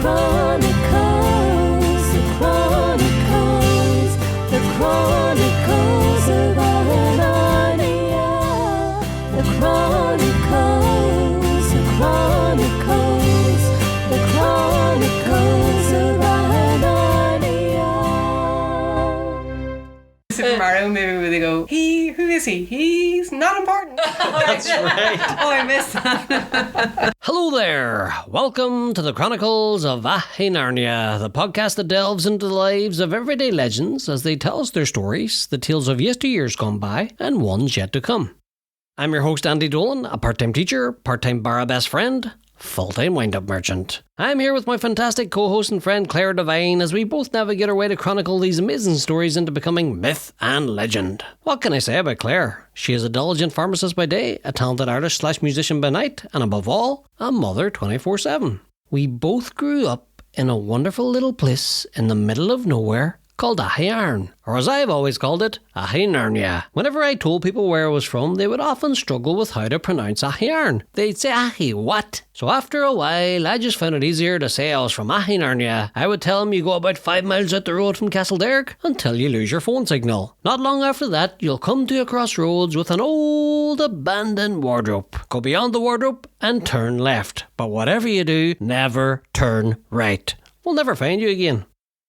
Chronicles of AghyNarnia. The Chronicles of AghyNarnia. Super Mario movie where they go, who is he? He's not important. That's right. Oh, I missed that. Hello there. Welcome to the Chronicles of AghyNarnia, the podcast that delves into the lives of everyday legends as they tell us their stories, the tales of yesteryears gone by and ones yet to come. I'm your host, Andy Dolan, a part-time teacher, part-time bar best friend, full-time wind-up merchant. I'm here with my fantastic co-host and friend Claire Devine as we both navigate our way to chronicle these amazing stories into becoming myth and legend. What can I say about Claire? She is a diligent pharmacist by day, a talented artist/musician by night, and above all, a mother 24/7. We both grew up in a wonderful little place in the middle of nowhere called Aghyaran, or as I've always called it, AghyNarnia. Whenever I told people where I was from, they would often struggle with how to pronounce Aghyaran. They'd say, Aghy, what? So after a while, I just found it easier to say I was from AghyNarnia. I would tell them you go about 5 miles out the road from Castlederg until you lose your phone signal. Not long after that, you'll come to a crossroads with an old abandoned wardrobe. Go beyond the wardrobe and turn left. But whatever you do, never turn right. We'll never find you again.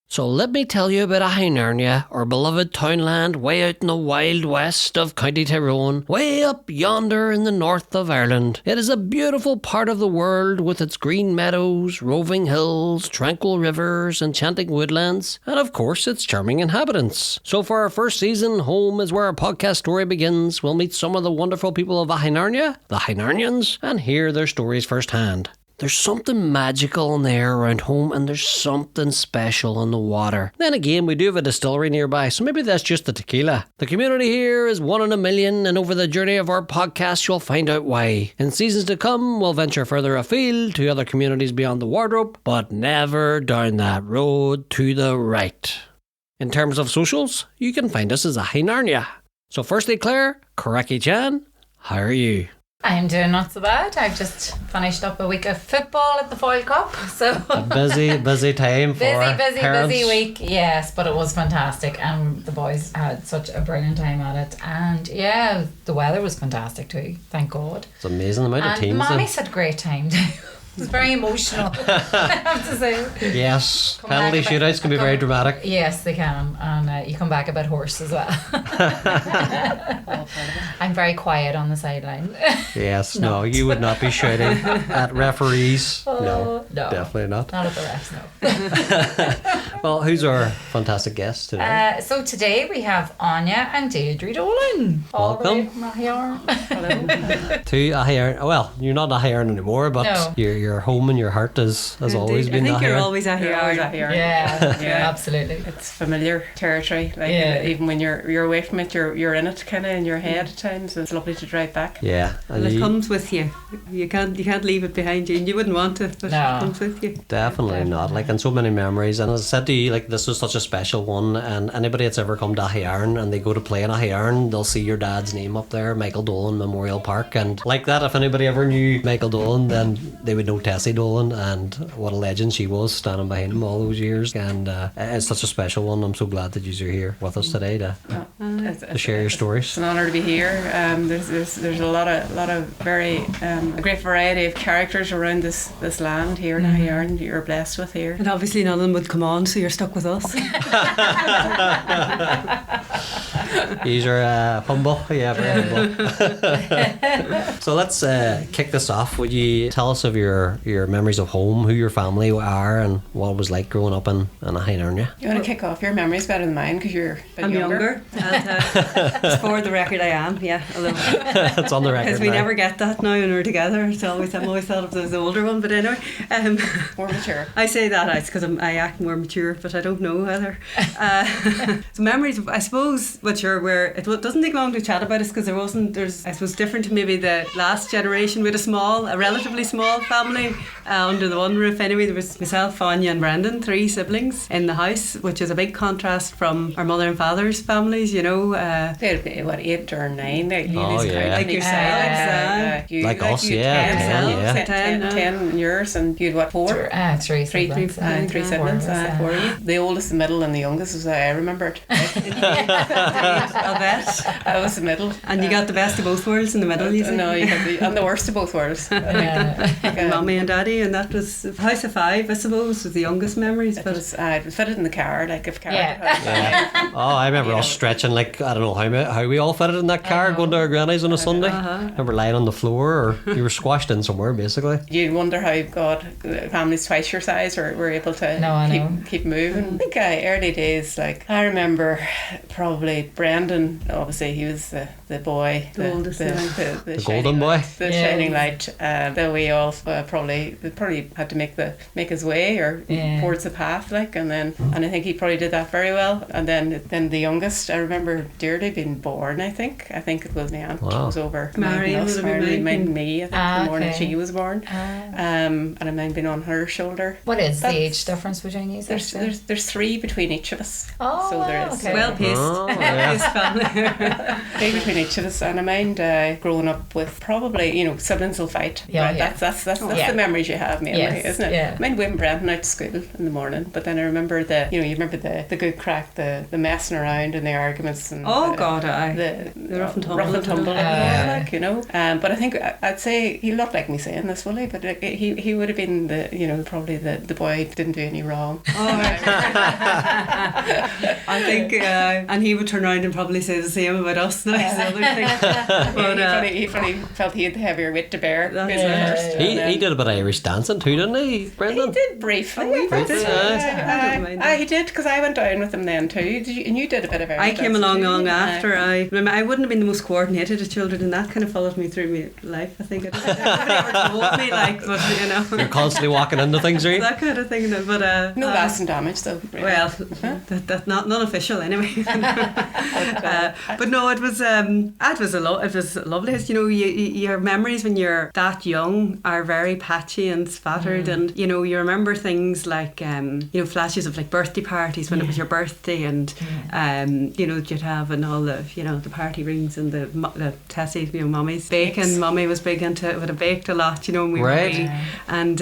So let me tell you about AghyNarnia, our beloved townland way out in the wild west of County Tyrone, way up yonder in the north of Ireland. It is a beautiful part of the world with its green meadows, roving hills, tranquil rivers, enchanting woodlands, and of course its charming inhabitants. So for our first season, home is where our podcast story begins. We'll meet some of the wonderful people of AghyNarnia, the AghyNarnians, and hear their stories firsthand. There's something magical in the air around home, and there's something special in the water. Then again, we do have a distillery nearby, so maybe that's just the tequila. The community here is 1 in a million, and over the journey of our podcast, you'll find out why. In seasons to come, we'll venture further afield to other communities beyond the wardrobe, but never down that road to the right. In terms of socials, you can find us as AghyNarnia. So firstly, Claire, Cracky-chan, how are you? I'm doing not so bad. I've just finished up a week of football at the Foyle Cup, so a busy time for parents. busy week. Yes, but it was fantastic, and the boys had such a brilliant time at it. And yeah, the weather was fantastic too. Thank God. It's amazing the amount of teams. And Mammy's had a great time too. It was very emotional, I have to say. Yes, penalty shootouts can be very dramatic. Yes, they can, and you come back a bit hoarse as well. I'm very quiet on the sideline. Yes, no, you would not be shouting at referees. No, definitely not. Not at the refs, no. Well, who's our fantastic guest today? So today we have Áine and Deirdre Dolan. Welcome. Hello. To Aghyaran. Well, you're not Aghyaran anymore, but no. Your home and your heart has always been Aghyaran. I think you're always Aghyaran. Yeah, absolutely. It's familiar territory. Like even when you're away from it, you're in it kind of in your head at times. It's lovely to drive back. Yeah, and it comes with you. You can't leave it behind you, and you wouldn't want to, but it comes with you. Definitely not. Like, and so many memories. And as I said to you, like, this was such a special one. And anybody that's ever come to Aghyaran and they go to play in Aghyaran, they'll see your dad's name up there, Michael Dolan Memorial Park. And like that, if anybody ever knew Michael Dolan, then they would know Tessie Dolan, and what a legend she was, standing behind him all those years. And it's such a special one. I'm so glad that you're here with us today to share your stories. It's an honour to be here. There's a lot of very a great variety of characters around this land here in Aghyaran that you're blessed with here. And obviously none of them would come on, so you're stuck with us. These are humble, very humble. So let's kick this off. Would you tell us of your memories of home, who your family are, and what it was like growing up in Aghyaran? You want to kick off? Your memory's better than mine because you're a bit younger. And, for the record, I am. Yeah, it's on the record. Because we never get that now when we're together. I'm always thought of the older one, but anyway, more mature. I say that it's because I act more mature, but I don't know whether. So memories, I suppose, which are where it doesn't take long to chat about it because there's I suppose different to maybe the last generation with a relatively small family. only under the one roof anyway. There was myself, Anya and Brendan, 3 siblings in the house, which is a big contrast from our mother and father's families, you know. They'd be, what, 8 or 9? Like, Oh, yeah. Like yourselves. Like us, you'd yeah, 10, yeah. 10 yours, and you'd what, 4? 3 siblings. Three siblings, 4 of you. The oldest, the middle, and the youngest was I remembered. I'll bet. I was the middle. And you got the best of both worlds in the middle, you see. No, you got and the worst of both worlds. Mummy and Daddy, and that was House of 5, I suppose, was the youngest memories. It But was fitted in the car, like if car. Yeah. Oh, I remember us stretching like, I don't know how we all fitted in that car going to our granny's on a Sunday. Remember lying on the floor, or you were squashed in somewhere basically. You'd wonder how God, families twice your size were able to keep moving. I think early days, like I remember probably Brendan, obviously he was the boy, The oldest, the golden boy, the shining light. That we all probably had to make his way or towards the path, like, and I think he probably did that very well. And then the youngest, I remember Deirdre being born. I think it was my aunt was over Mary minding me. I think the morning she was born, and I mind being on her shoulder. What is the age difference between you? There's 3 between each of us. Oh, so there is okay. well paced. Oh, yeah. Family. 3 between each of us, and I mind growing up with probably siblings will fight. Yeah, right? yeah. That's the memories you have, mainly, Yes, isn't it? yeah. I mind Wim Brenton out to school in the morning, but then I remember you remember the good crack, the messing around and the arguments and the rough and tumble. But I think I'd say he looked like me saying this, will he? But he would have been probably the boy who didn't do any wrong. I think, and he would turn around and probably say the same about us now. But, he probably felt he had the heavier weight to bear. That's He did a bit of Irish dancing too, didn't he, Brendan? He did briefly. Oh, he did. I don't mind that. He did, because I went down with him then too. And you did a bit of Irish I came dancing along too. after. I wouldn't have been the most coordinated of children, and that kind of followed me through my life. I think nobody ever told me, like, but You're constantly walking into things, are you? that kind of thing. But No lasting damage though. Really. well, that's not non-official anyway. But no, it was it was lovely. Your memories when you're that young are very patchy and spattered, and you remember things like flashes of like birthday parties when it was your birthday, and you'd have and all the the party rings and the Tessie, mummy's baking. Mummy was big into it, would have baked a lot, when we were wee. And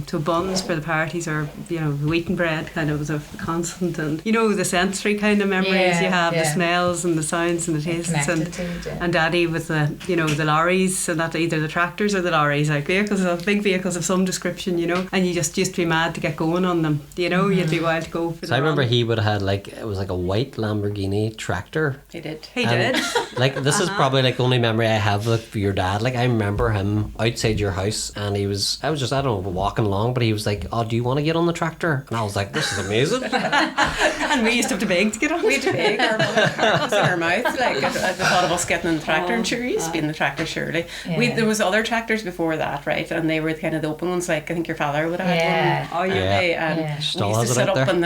so buns for the parties, or the wheaten bread kind of was a constant, and the sensory kind of memories you have, the smells and the sounds and the tastes, and Daddy with the lorries, and that either the tractors or the lorries, like big vehicles of some description, and you just used to be mad to get going on them, you'd be wild to go for So I remember he would have had it was like a white Lamborghini tractor. He did. Like this is probably like the only memory I have of your dad. Like I remember him outside your house, and I was just, I don't know, walking along, but he was like, "Oh, do you want to get on the tractor?" And I was like, "This is amazing." And we used to have to beg to get on. We had to beg, our heart was in our mouth, like at the thought of us getting in the tractor. And sure, we used to be in the tractor, surely. There was other tractors before that, right? And they were kind of the open ones, like I think your father would have had one. Oh yeah. Still we used has to it sit out up there. in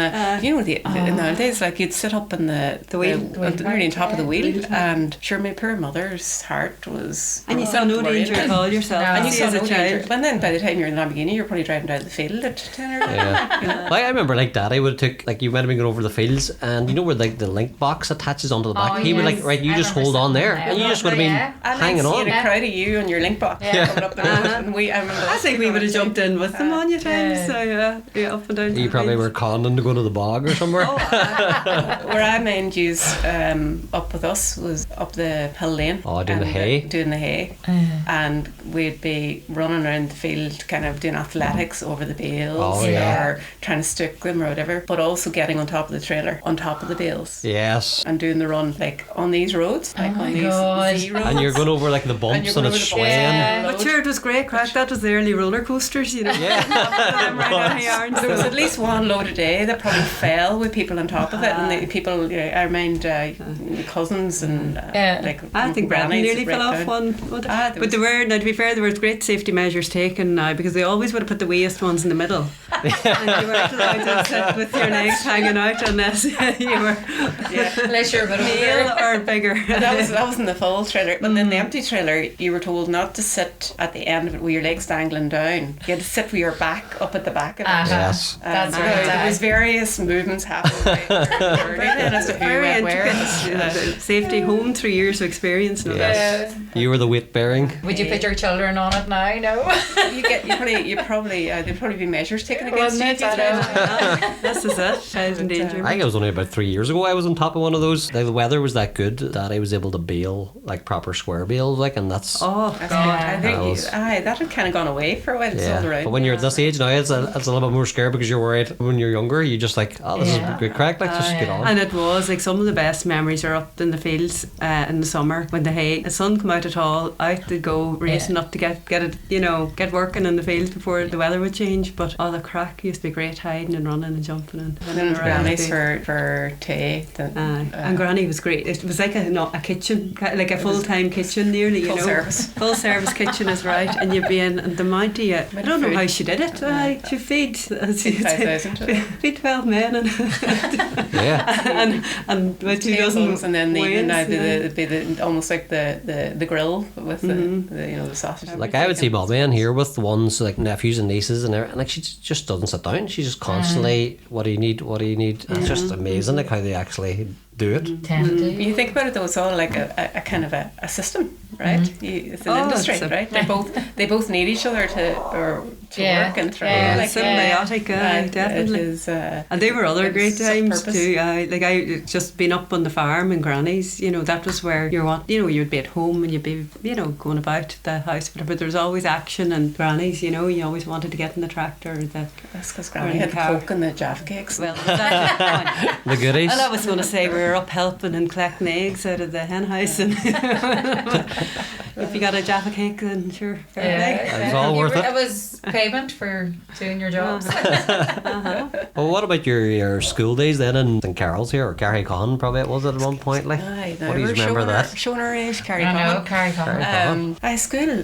the in nowadays, like you'd sit up in the wheel, nearly on top of the wheel, and sure, my poor mother's heart was. And you saw no danger at all yourself. And you saw as a no child. danger. And then by the time you're in the Lamborghini, you're probably driving down the field at 10 or 11. Yeah. Like I remember, like Daddy would have took, like you might have been going over the fields, and where like the link box attaches onto the back. He would like, right, you just hold on there, and you just would have been hanging on. And a crowd of you and your link box coming up the road, and I think we would have jumped in with them on your times. So up and down. You probably were conning to go to the bog or somewhere. Where I mind you up with us was up the hill lane. Oh, doing the hay. And we'd be running around the field, kind of doing athletics over the bales, or trying to stick them or whatever, but also getting on top of the trailer, on top of the bales. Yes. And doing the run like on these roads, like on these Z roads. And you're going over like the bumps and it's swaying. But sure, it was great crack. That was the early roller coasters, There was at least one load a day that probably fell with people on top of it, and the people, I mind cousins and like I think Brendan nearly fell off one. But there were, now to be fair, there were great safety measures taken now, because they always would have put the weighest ones in the middle, and you weren't allowed to sit with your legs hanging out unless you were unless you're a bit male or bigger. That was in the full trailer, but then the empty trailer, you were told not to sit at the end of it with your legs dangling dangling down. You had to sit with your back up at the back of it. Yes. That's There was various movements happening as to who Very went where. intricate. Safety home, 3 years of experience. No, Yes. You were the weight bearing. Would you put your children on it now? No. There'd probably be measures taken against you. Wasn't it? I know. This is it. Child in danger. I think it was only about 3 years ago I was on top of one of those. Like, the weather was that good that I was able to bail, like proper square bails, like, and that's... Oh, That's God. good. I think That was- that had kind of gone away for a while. It's all Yeah, around. but when you're at this age now, it's a little bit more scary because you're worried. When you're younger, you just like, oh, this is a good crack, like, just get on. And it was like some of the best memories are up in the fields in the summer when the sun come out at all. Out to go racing up to get it, get working in the fields before the weather would change. But the crack used to be great, hiding and running and jumping and then around. grannies for tea. And Granny was great. It was like a kitchen, like a full-time kitchen nearly, Full service. Full service kitchen is right. And you'd be in, and the amount of I don't know food. how she did it. She feed 5,000. feed 12 men and Yeah. and about 2 Tables, dozen and then the evening now wains, be the almost like the grill with the sausage. Like, I would see Bobby in here with the ones like nephews and nieces and everything. Like, she just doesn't sit down. She just constantly, what do you need? It's just amazing, like, how they actually do it. Tend to. You think about it though, it's all like a kind of a system, right? It's an industry, it's right? They both need each other to Yeah. work and through. Yeah. Like, symbiotic, definitely. It is, And they were other it great was times self-purpose. too. I just been up on the farm in Granny's. That was where you'd be at home and you'd be going about the house. But there was always action and Granny's. You always wanted to get in the tractor. That's because Granny had the Coke and the Jaffa cakes. Well, that's The goodies. and I was going to say we were up helping and collecting eggs out of the hen house, and if you got a Jaffa cake, then sure, fair play. It was all worth it. It was payment for doing your jobs. Well, what about your school days then in St Carol's here, or Gary Cohan probably it was at one point, like? Aye, What do you remember that? Showing our age, Carrie I know, Common. Carrie Common. School.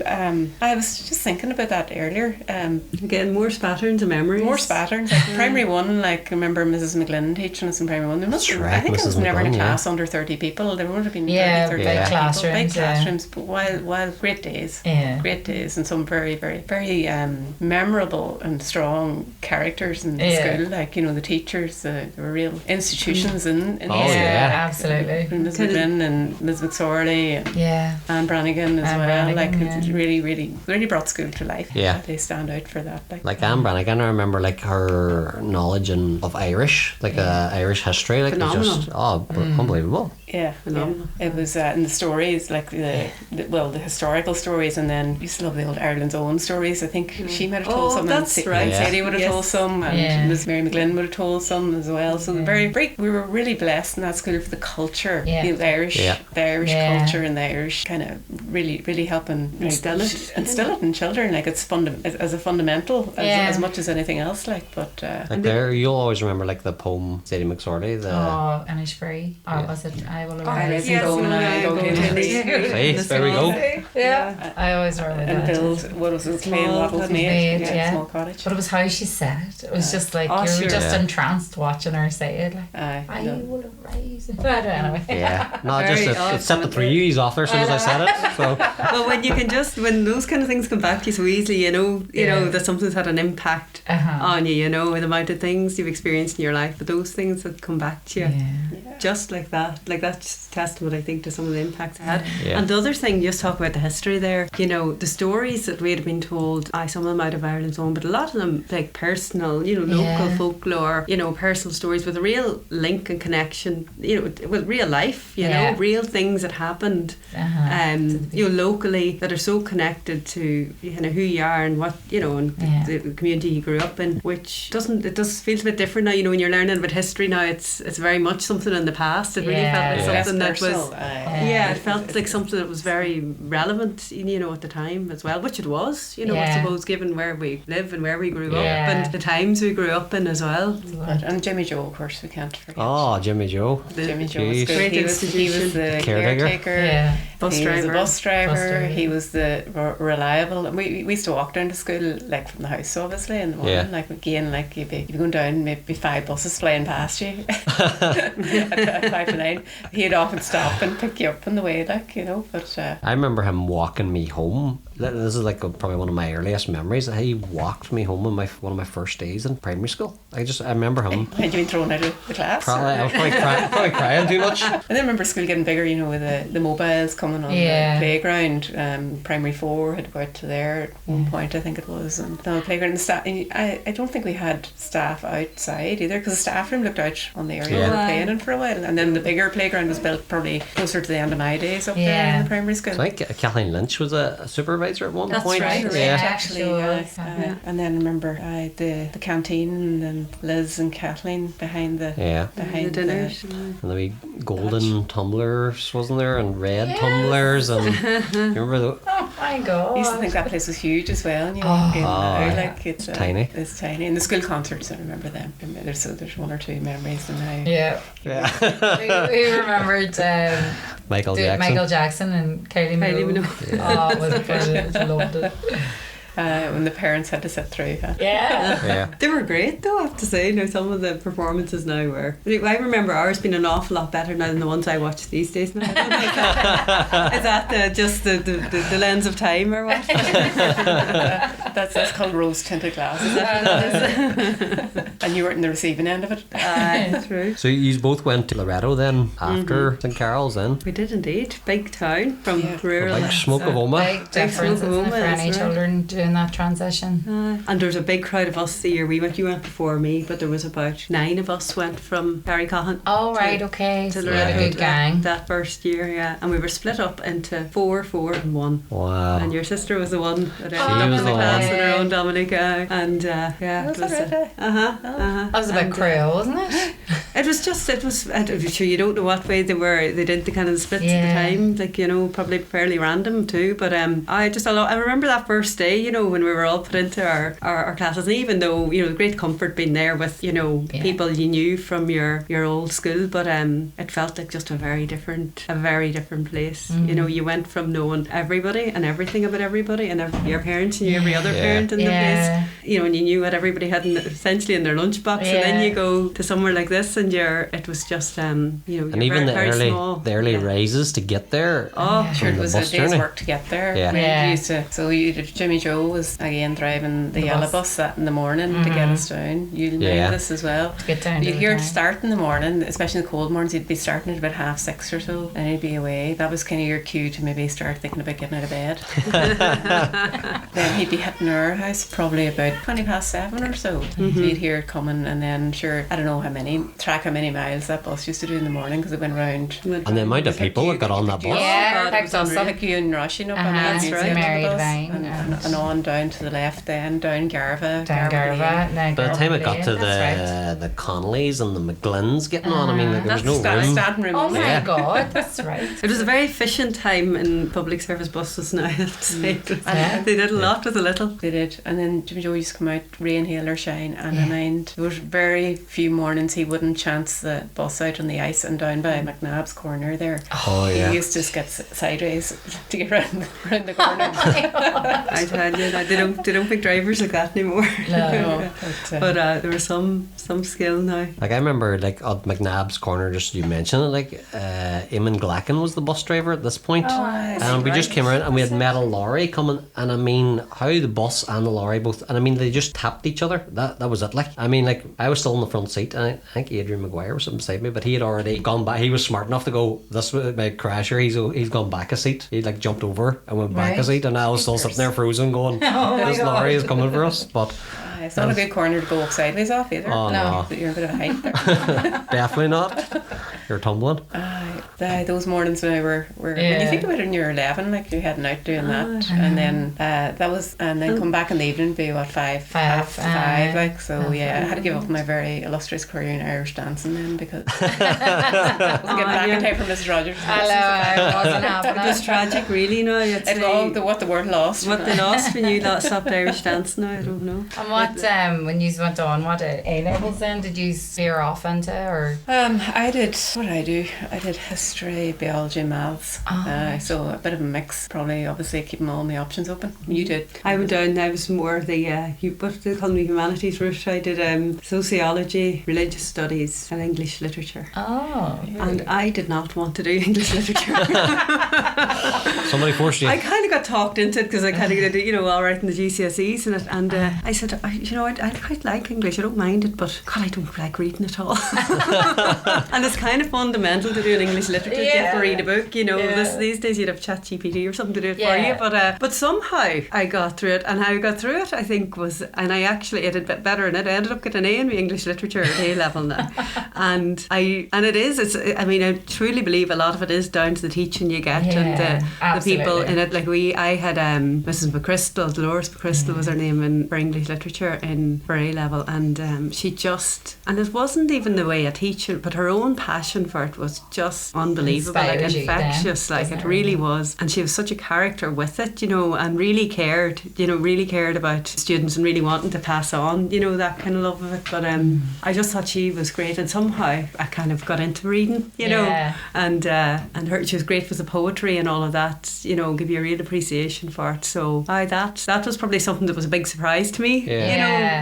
I was just thinking about that earlier. Again, more patterns and memories. More patterns. Like primary one, like I remember Mrs. McGlynn teaching us in primary one. There must That's be, right, I think it Mrs. was never in a McGlynn, class under 30 people. There would have been Yeah, 30 big people, classrooms, big yeah. classrooms. But while great days. Yeah. Great days, and some very, very, very memorable and strong characters in the Yeah. school. Like the teachers, they were real institutions in the Oh, school. yeah. Absolutely. Ms. McGlynn and Ms. McSorley and Yeah. Anne Brannigan as Anne well. Brannigan, Like yeah. it really brought school to life. Yeah. They stand out for that. Like Anne Brannigan, I remember like her knowledge of Irish, like Irish history, like it was just unbelievable. Yeah, Phenomenal. it was in the stories, like the historical stories, and then I used to love the old Ireland's Own stories. I think she might have told Oh, some, that's and right. Sadie would have Yes. told some, and Yeah. Miss Mary McGlynn would have told some as well. So we were really blessed in that school for the culture, Yeah. the Irish Yeah. culture and the Irish kind of really helping Instill it. instill it in children. Like it's as a fundamental as much as anything else. Like, but Like there, you'll always remember like the poem Sadie McSorley. Oh, and it's free. Or was it I will arise yes, and go and I now? go to the- See, there we go. Yeah. I always remember and that. build what was it? Clay Small Wattles cottage. made. Yeah. Small cottage. But it was how she said it. It was just like Oh, you were sure. just Yeah. entranced watching her say it. Like, I No. will arise. Anyway. Yeah, no, Very it set the three U's off there as soon as I said it. So Well, when those kind of things come back to you so easily, you know that something's had an impact on you. The amount of things you've experienced in your life, but those things that come back to you. Yeah. Just like that's testament, I think, to some of the impacts it had. Yeah. And the other thing, just talk about the history there. The stories that we'd have been told, some of them out of Ireland's Own, but a lot of them like personal, local folklore, personal stories with a real link and connection, with real life, real things that happened, locally that are so connected to who you are and what and the community you grew up in, which feels a bit different now. When you're learning about history now, it's very much something in the past. It really felt like something that was it felt like something that was very relevant, at the time as well, which it was, I suppose, given where we live and where we grew up and the times we grew up in as well. And Jimmy Joe, of course, we can't forget. oh, Jimmy Joe. Jimmy Joe was Jeez. good. Great He was institution. the Caretaker. caretaker. Bus He was driver. a bus driver. Bus driver. He was the reliable. We used to walk down to school like from the house, obviously, in the morning. Yeah. Like again, like you'd be going down, maybe 5 buses flying past you at 5 to 9. He'd often stop and pick you up on the way, But I remember him walking me home This is like probably one of my earliest memories. He walked me home on one of my first days in primary school. I remember him. Had you been thrown out of the class? I was probably crying too much. I then remember school getting bigger, you know, with the mobiles coming on the playground. Primary 4 had to go out to there at one point, I think it was, and on the playground. I don't think we had staff outside either, because the staff room looked out on the area we were playing in for a while, and then the bigger playground was built probably closer to the end of my days up there in the primary school. I think Kathleen Lynch was a supervisor at one point. That's right, yeah. actually. And then remember the canteen and Liz and Kathleen behind the dinners. And the wee golden tumblers, wasn't there, and red tumblers, and you remember the? Oh my god! I used to think that place was huge as well. And you like it's tiny. It's tiny. And the school concerts, I remember them. There's one or two memories in there. Yeah. we remembered Michael Jackson and Kylie Minogue. Oh, it was brilliant. Loved it. When the parents had to sit through. Yeah. They were great though, I have to say. Now some of the performances now were. I remember ours being an awful lot better now than the ones I watch these days now. I don't know, is that just the lens of time or what? That's called rose tinted glasses. And you were in the receiving end of it. That's true. So you both went to Loretto then after St Carol's then? We did indeed. Big town from rural. Big smoke of Oma. Big difference, isn't it, for any children doing that transition. And there was a big crowd of us the year we went. You went before me, but there was about 9 of us went from Carricahan. Oh right, okay. To So Loretto. a good gang. That first year, yeah. And we were split up into 4, 4 and 1. Wow. And your sister was the one that ended She up was in the the class one. in her own Dominica. And it was That was a bit cruel, wasn't it? It was sure you don't know what way they did the kind of splits at the time, like, you know, probably fairly random too, but I remember that first day, you know, when we were all put into our classes, and even though, you know, the great comfort being there with, you know, people you knew from your old school, but it felt like just a very different place. You know, you went from knowing everybody and everything about everybody, and your parents knew every other parent in the place, you know, and you knew what everybody had essentially in their lunchbox, and then you go to somewhere like this and it was just you know, and even very small. the early raises to get there. Sure, it was a day's work to get there. We Jimmy Joe was again driving the yellow bus that in the morning to get us down. You'll know this as well. To get down. You'd hear it start in the morning, especially in the cold mornings. You'd be starting at about 6:30 or so, and you'd be away. That was kind of your cue to maybe start thinking about getting out of bed. Then he'd be hitting our house probably about 7:20 or so. You'd hear it coming, and then sure, I don't know how many miles that bus used to do in the morning, because it went round. And the amount of people that got on that bus. Picked us up, like you and rushing up on That's the right. Mary bus, Vine and on down to the left, then down Garva. By the time it got to the Connollys and the McGlynn's getting on, I mean, there was no room. Standing room. Oh my god, that's right. It was a very efficient time in public service buses now, I have to say. Yeah. They did a lot with a little. They did. And then Jimmy Joe used to come out, rain, hail or shine, and I mind there was very few mornings he wouldn't chance the bus out on the ice and down by McNabb's corner there. Oh yeah. He used to just get sideways to get round the corner. I tell you, they don't pick drivers like that anymore. No. But there was some skill now. Like I remember, like at McNabb's corner, just you mentioned it, like Eamon Glacken was the bus driver at this point, and we just came around and we had met a lorry coming, and I mean how the bus and the lorry both, and I mean they just tapped each other. That was it. Like I mean, like I was still in the front seat, and I think Adrian Maguire was sitting beside me, but he had already gone back. He was smart enough to go, this was my crasher. He's gone back a seat. He like jumped over and went back a seat, and I was still sitting there frozen, going, this lorry is coming for us. But it's not a good corner to go up sideways off either. Oh, no. You're a bit of a height there. Definitely not. You're tumbling. Those mornings when when you think about it when you're 11, like you're heading out doing that, and then then come back in the evening, be what, half five, like, so I had to give up my very illustrious career in Irish dancing then, because I wasn't getting back in time for Mrs. Rogers. Hello, wasn't happening. It was tragic, really. Now what the world lost. What they lost when you stopped Irish dancing. Now I don't know. And what what when you went on what A levels then did you veer off into or? I did. What did I do? I did history, biology, maths. So a bit of a mix. Probably, obviously, keeping all my options open. You did. I went down. I was more the what they call me humanities route. I did sociology, religious studies, and English literature. Oh, and I did not want to do English literature. Somebody forced you. I kind of got talked into it because I kind of did, all right in the GCSEs and it. And I said, I quite like English. I don't mind it, but God, I don't like reading at all. And it's kind of fundamental to do an English literature. You have to read a book. These days you'd have ChatGPT or something to do it for you. But somehow I got through it, and how I got through it, I think was, and I actually did a bit better in it. I ended up getting an A in my English literature at A level now, and I truly believe a lot of it is down to the teaching you get and the people in it. Like I had Mrs. McChrystal, Dolores McChrystal was her name for English literature for A level, and she just, and it wasn't even the way I teach it, but her own passion for it was just unbelievable, like infectious, like it really was. And she was such a character with it, and really cared about students and really wanting to pass on, that kind of love of it. But I just thought she was great, and somehow I kind of got into reading, and she was great with the poetry and all of that, give you a real appreciation for it. So that was probably something that was a big surprise to me,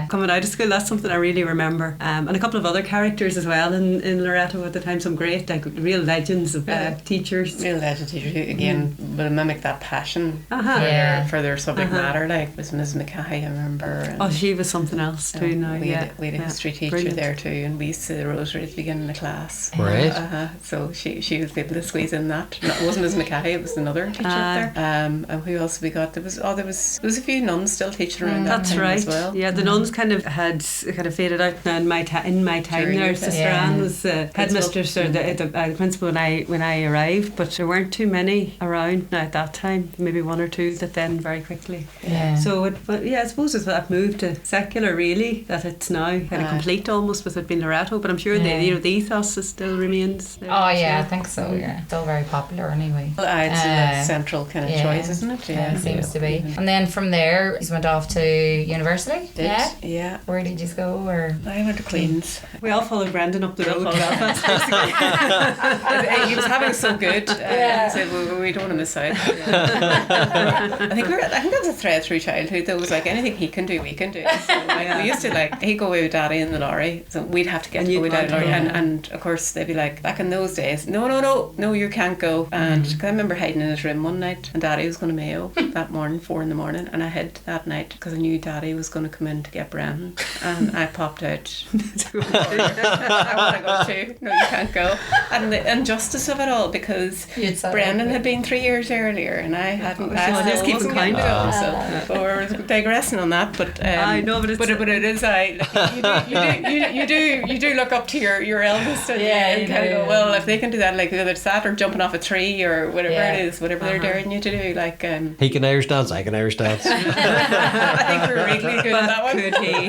coming out of school. That's something I really remember. And a couple of other characters as well in Loreto at the time, some great, like real legends of teachers. Real legend teachers who, again, will mimic that passion for their subject matter. Like was Ms. McKay, I remember. She was something else too now. We had a history teacher there too, and we used to the rosary at the beginning of the class. Right. So she was able to squeeze in that. No, it wasn't Ms. McKay, it was another teacher there. And who else we got? There was a few nuns still teaching around that time as well. Yeah, the nuns kind of faded out now in my time there. Sister Anne was headmistress or the principal when I arrived, but there weren't too many around now at that time. Maybe one or two that then very quickly. Yeah. So I suppose it's that move to secular really, that it's now kind of complete almost with it being Loreto. But I'm sure the ethos still remains. I think so. Yeah, still very popular anyway. Well, it's a central kind of choice, isn't it? Yeah, it seems to be. And then from there, you went off to university. Yeah. Where did you go? Or I went to Queen's. We all followed Brendan up the road. He was having so good. He said, well, we don't want to miss out. I think that was a thread through childhood. There was like anything he can do, we can do. So we used to he'd go away with Daddy in the lorry, so we'd have to get to go with Daddy in the lorry. And of course they'd be like, back in those days, no, you can't go. And I remember hiding in his room one night, and Daddy was going to Mayo that morning, 4 a.m, and I hid that night because I knew Daddy was going to come in to get Brendan, and I popped out. I want to go too. No, you can't go. And the injustice of it all, because Brendan had been 3 years earlier and I hadn't. I just keep wasn't kind going to go. So we're digressing on that, but I know, but it is you do look up to your eldest and kind of go, well, if they can do that, like whether it's that or jumping off a tree or whatever it is, whatever they're daring you to do, like he can Irish dance, I can Irish dance. I think we're really good at that one. Could he?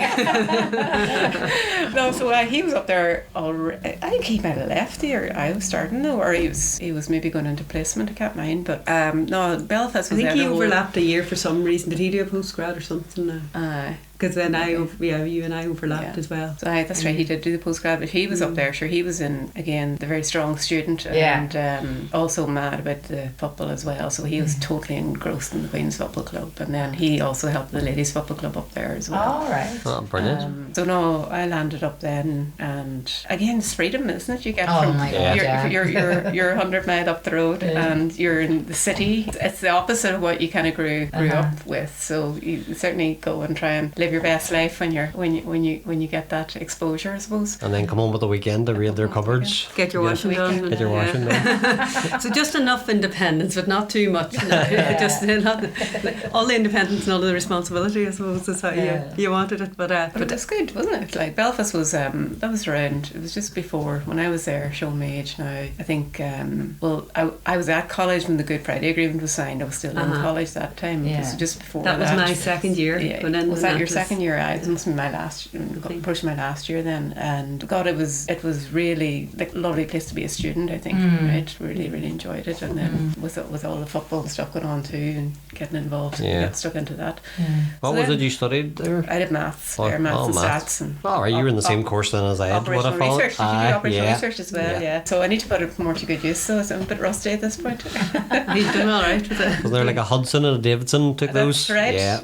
No, so he was up there already. I think he might have left here. I was starting though, or he was maybe going into placement. I can't mind, but no, Belfast was. I think he overlapped a year for some reason. Did he do a postgrad or something? Because then you and I overlapped as well. So that's right, he did do the postgrad, but he was up there. Sure, he was in, again, the very strong student and also mad about the football as well. So he was totally engrossed in the Queen's Football Club, and then he also helped the Ladies Football Club up there as well. Oh, right. Oh, brilliant. So no, I landed up then, and again, it's freedom, isn't it? You get from you're 100 mile up the road and you're in the city. It's the opposite of what you kind of grew up with. So you certainly go and try and live your best life when you get that exposure, I suppose. And then come home with the weekend to raid their cupboards. Get your washing done. Get your washing done. So just enough independence, but not too much. Just not all the independence and all the responsibility, I suppose, is how you wanted it. But it was good, wasn't it? Like Belfast was that was around. It was just before when I was there, showing my age now. I think I was at college when the Good Friday Agreement was signed. I was still in college that time. It was just before that was my second year. Was that your second year. I must be my last, approaching my last year then, and God, it was really like a lovely place to be a student. I think, right? Really enjoyed it, and then with all the football and stuff going on too, and getting involved, got stuck into that. What was it you studied there? I did maths, maths and stats, and right, you were in the same course then as I had. What I operational research. You do operational research as well, yeah. So I need to put it more to good use. So I'm a bit rusty at this point. He's done all right with it. Was there like a Hudson and a Davidson took those? That's right. Yeah.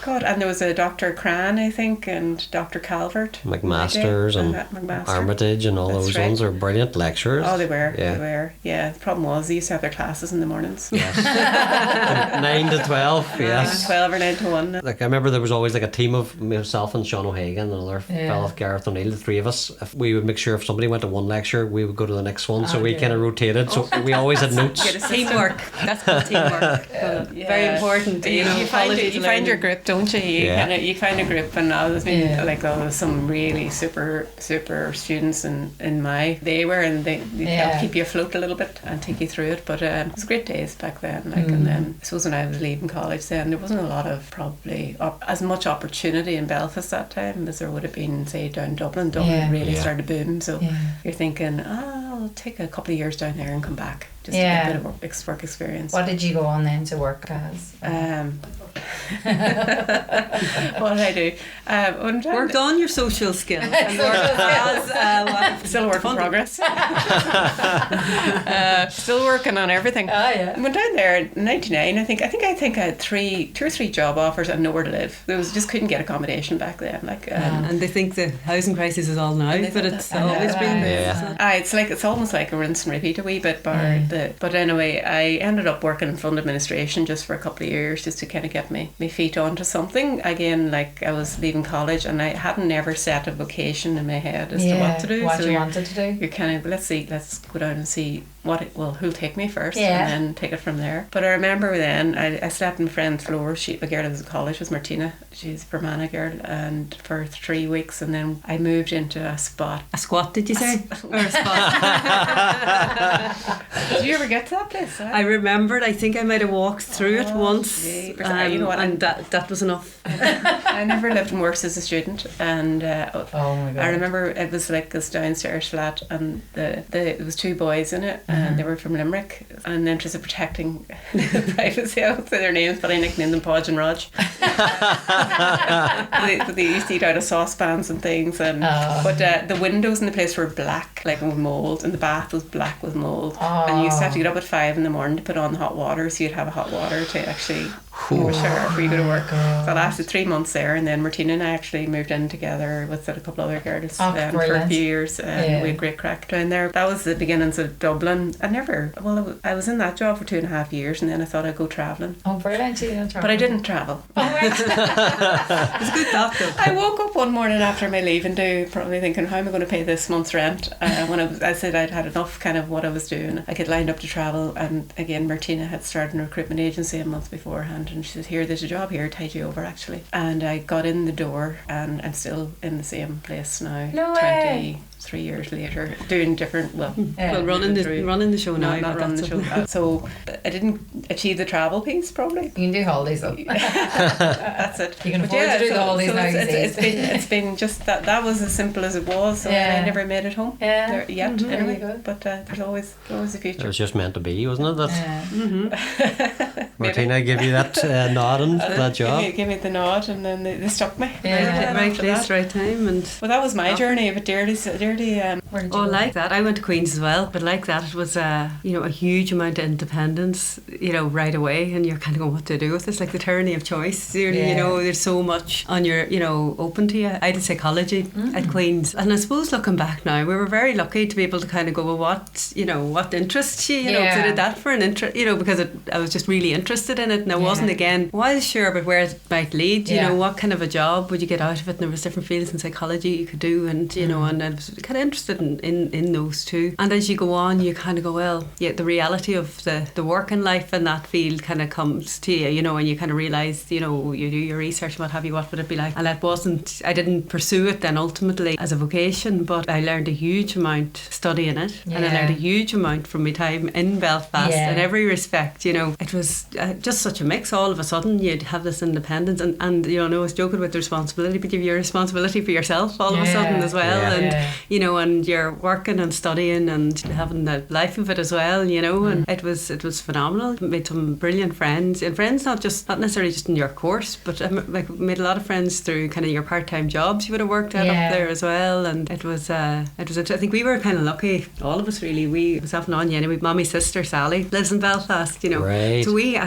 God, and there was a Dr. Cran, I think, and Dr. Calvert. McMaster's and Armitage and all those ones are brilliant lecturers. Oh, they were. They were. Yeah. The problem was they used to have their classes in the mornings. Yes. 9 to 12. Yes. 9 to 12 or 9 to 1. Like I remember there was always like a team of myself and Sean O'Hagan and another fellow, Gareth O'Neill, the three of us. If we would make sure if somebody went to one lecture, we would go to the next one. So we kind of rotated. So we always had notes. Teamwork. That's called teamwork. Very important. You find your group, don't you? You find a group, and there's been like some really super students in my they helped keep you afloat a little bit and take you through it. But it was great days back then. Like, and then I suppose when I was leaving college, then there wasn't a lot of probably as much opportunity in Belfast that time as there would have been, say, down Dublin. Dublin really started booming, so you're thinking, I'll take a couple of years down there and come back just to get a bit of work experience. What did you go on then to work as? What did I do? Worked on your social skills. And Still a work in progress. Still working on everything. I went down there in 99. I think I had 2 or 3 job offers and nowhere to live. There was just couldn't get accommodation back then. Like, and they think the housing crisis is all now, but it's always been there. It's almost like a rinse and repeat a wee bit, but anyway, I ended up working in fund administration just for a couple of years, just to kind of get my feet onto something again. Like, I was leaving college and I hadn't ever set a vocation in my head as to what to do. What you wanted to do. You're kind of let's go down and see who'll take me first, and then take it from there. But I remember then I slept in a friend's floor. A girl that was in college was Martina. She's a Fermanagh girl, and for 3 weeks, and then I moved into a spot. A squat, did you say? Or a spot? Did you ever get to that place? I remembered. I think I might have walked through it once. You know what? And that was enough. I never lived and worked as a student, and oh my God. I remember it was like this downstairs flat, and there was 2 boys in it, and they were from Limerick, and in the interest of protecting privacy, I won't say their names, but I nicknamed them Podge and Rog. They used to eat out of saucepans and things, but the windows in the place were black, like with mould, and the bath was black with mould, and you used to have to get up at 5 in the morning to put on the hot water, so you'd have a hot water to actually shower before you go to work. So I lasted 3 months there, and then Martina and I actually moved in together with a couple other girls for a few years. We had great crack down there. That was the beginnings of Dublin. I was in that job for 2.5 years, and then I thought I'd go travelling. Oh, brilliant! You didn't travel. But I didn't travel. It's good that though. I woke up one morning after my leaving do, probably thinking, how am I going to pay this month's rent? When I said I'd had enough kind of what I was doing. I get lined up to travel, and again Martina had started a recruitment agency a month beforehand, and she said, here, there's a job here, tide you over actually. And I got in the door, and I'm still in the same place now. No way. 3 years later, doing different, running the show now. Not running the show. So I didn't achieve the travel piece, probably. You can do holidays though. That's it. You can afford to do the holidays now. It's been just that was as simple as it was. So I never made it home there yet. Anyway, but there's always a future. It was just meant to be, wasn't it? Martina gave you that nod and that job. Give me the nod, and then they stuck me. Right place, right time, and. Well, that was my journey. But Deirdre. Where did you go? Like that. I went to Queen's as well, but like that, it was a huge amount of independence, right away, and you're kind of going, what to do with this? Like the tyranny of choice. There's so much on your, open to you. I did psychology at Queen's, and I suppose looking back now, we were very lucky to be able to kind of go, well, what interests you? So I did that for an interest, because I was just really interested in it, and I wasn't again, well, sure about where it might lead. What kind of a job would you get out of it? And there was different fields in psychology you could do, and and I was kind of interested in those two. And as you go on, you kind of go, well, yeah, the reality of the working life in that field kind of comes to you, you know, and you kind of realise, you know, you do your research and what have you, what would it be like? And I didn't pursue it then ultimately as a vocation, but I learned a huge amount studying it, and I learned a huge amount from my time in Belfast in every respect, you know. It was just such a mix. All of a sudden you'd have this independence and you know, I was joking with the responsibility, but you've your responsibility for yourself all of a sudden as well, and you know, and you're working and studying and having the life of it as well, you know. And it was phenomenal. Made some brilliant friends, and friends not necessarily just in your course, but like made a lot of friends through kind of your part-time jobs you would have worked at up there as well. And it was I think we were kind of lucky, all of us really. Myself and Áine, anyway, Mommy's sister Sally lives in Belfast, you know. Right. So we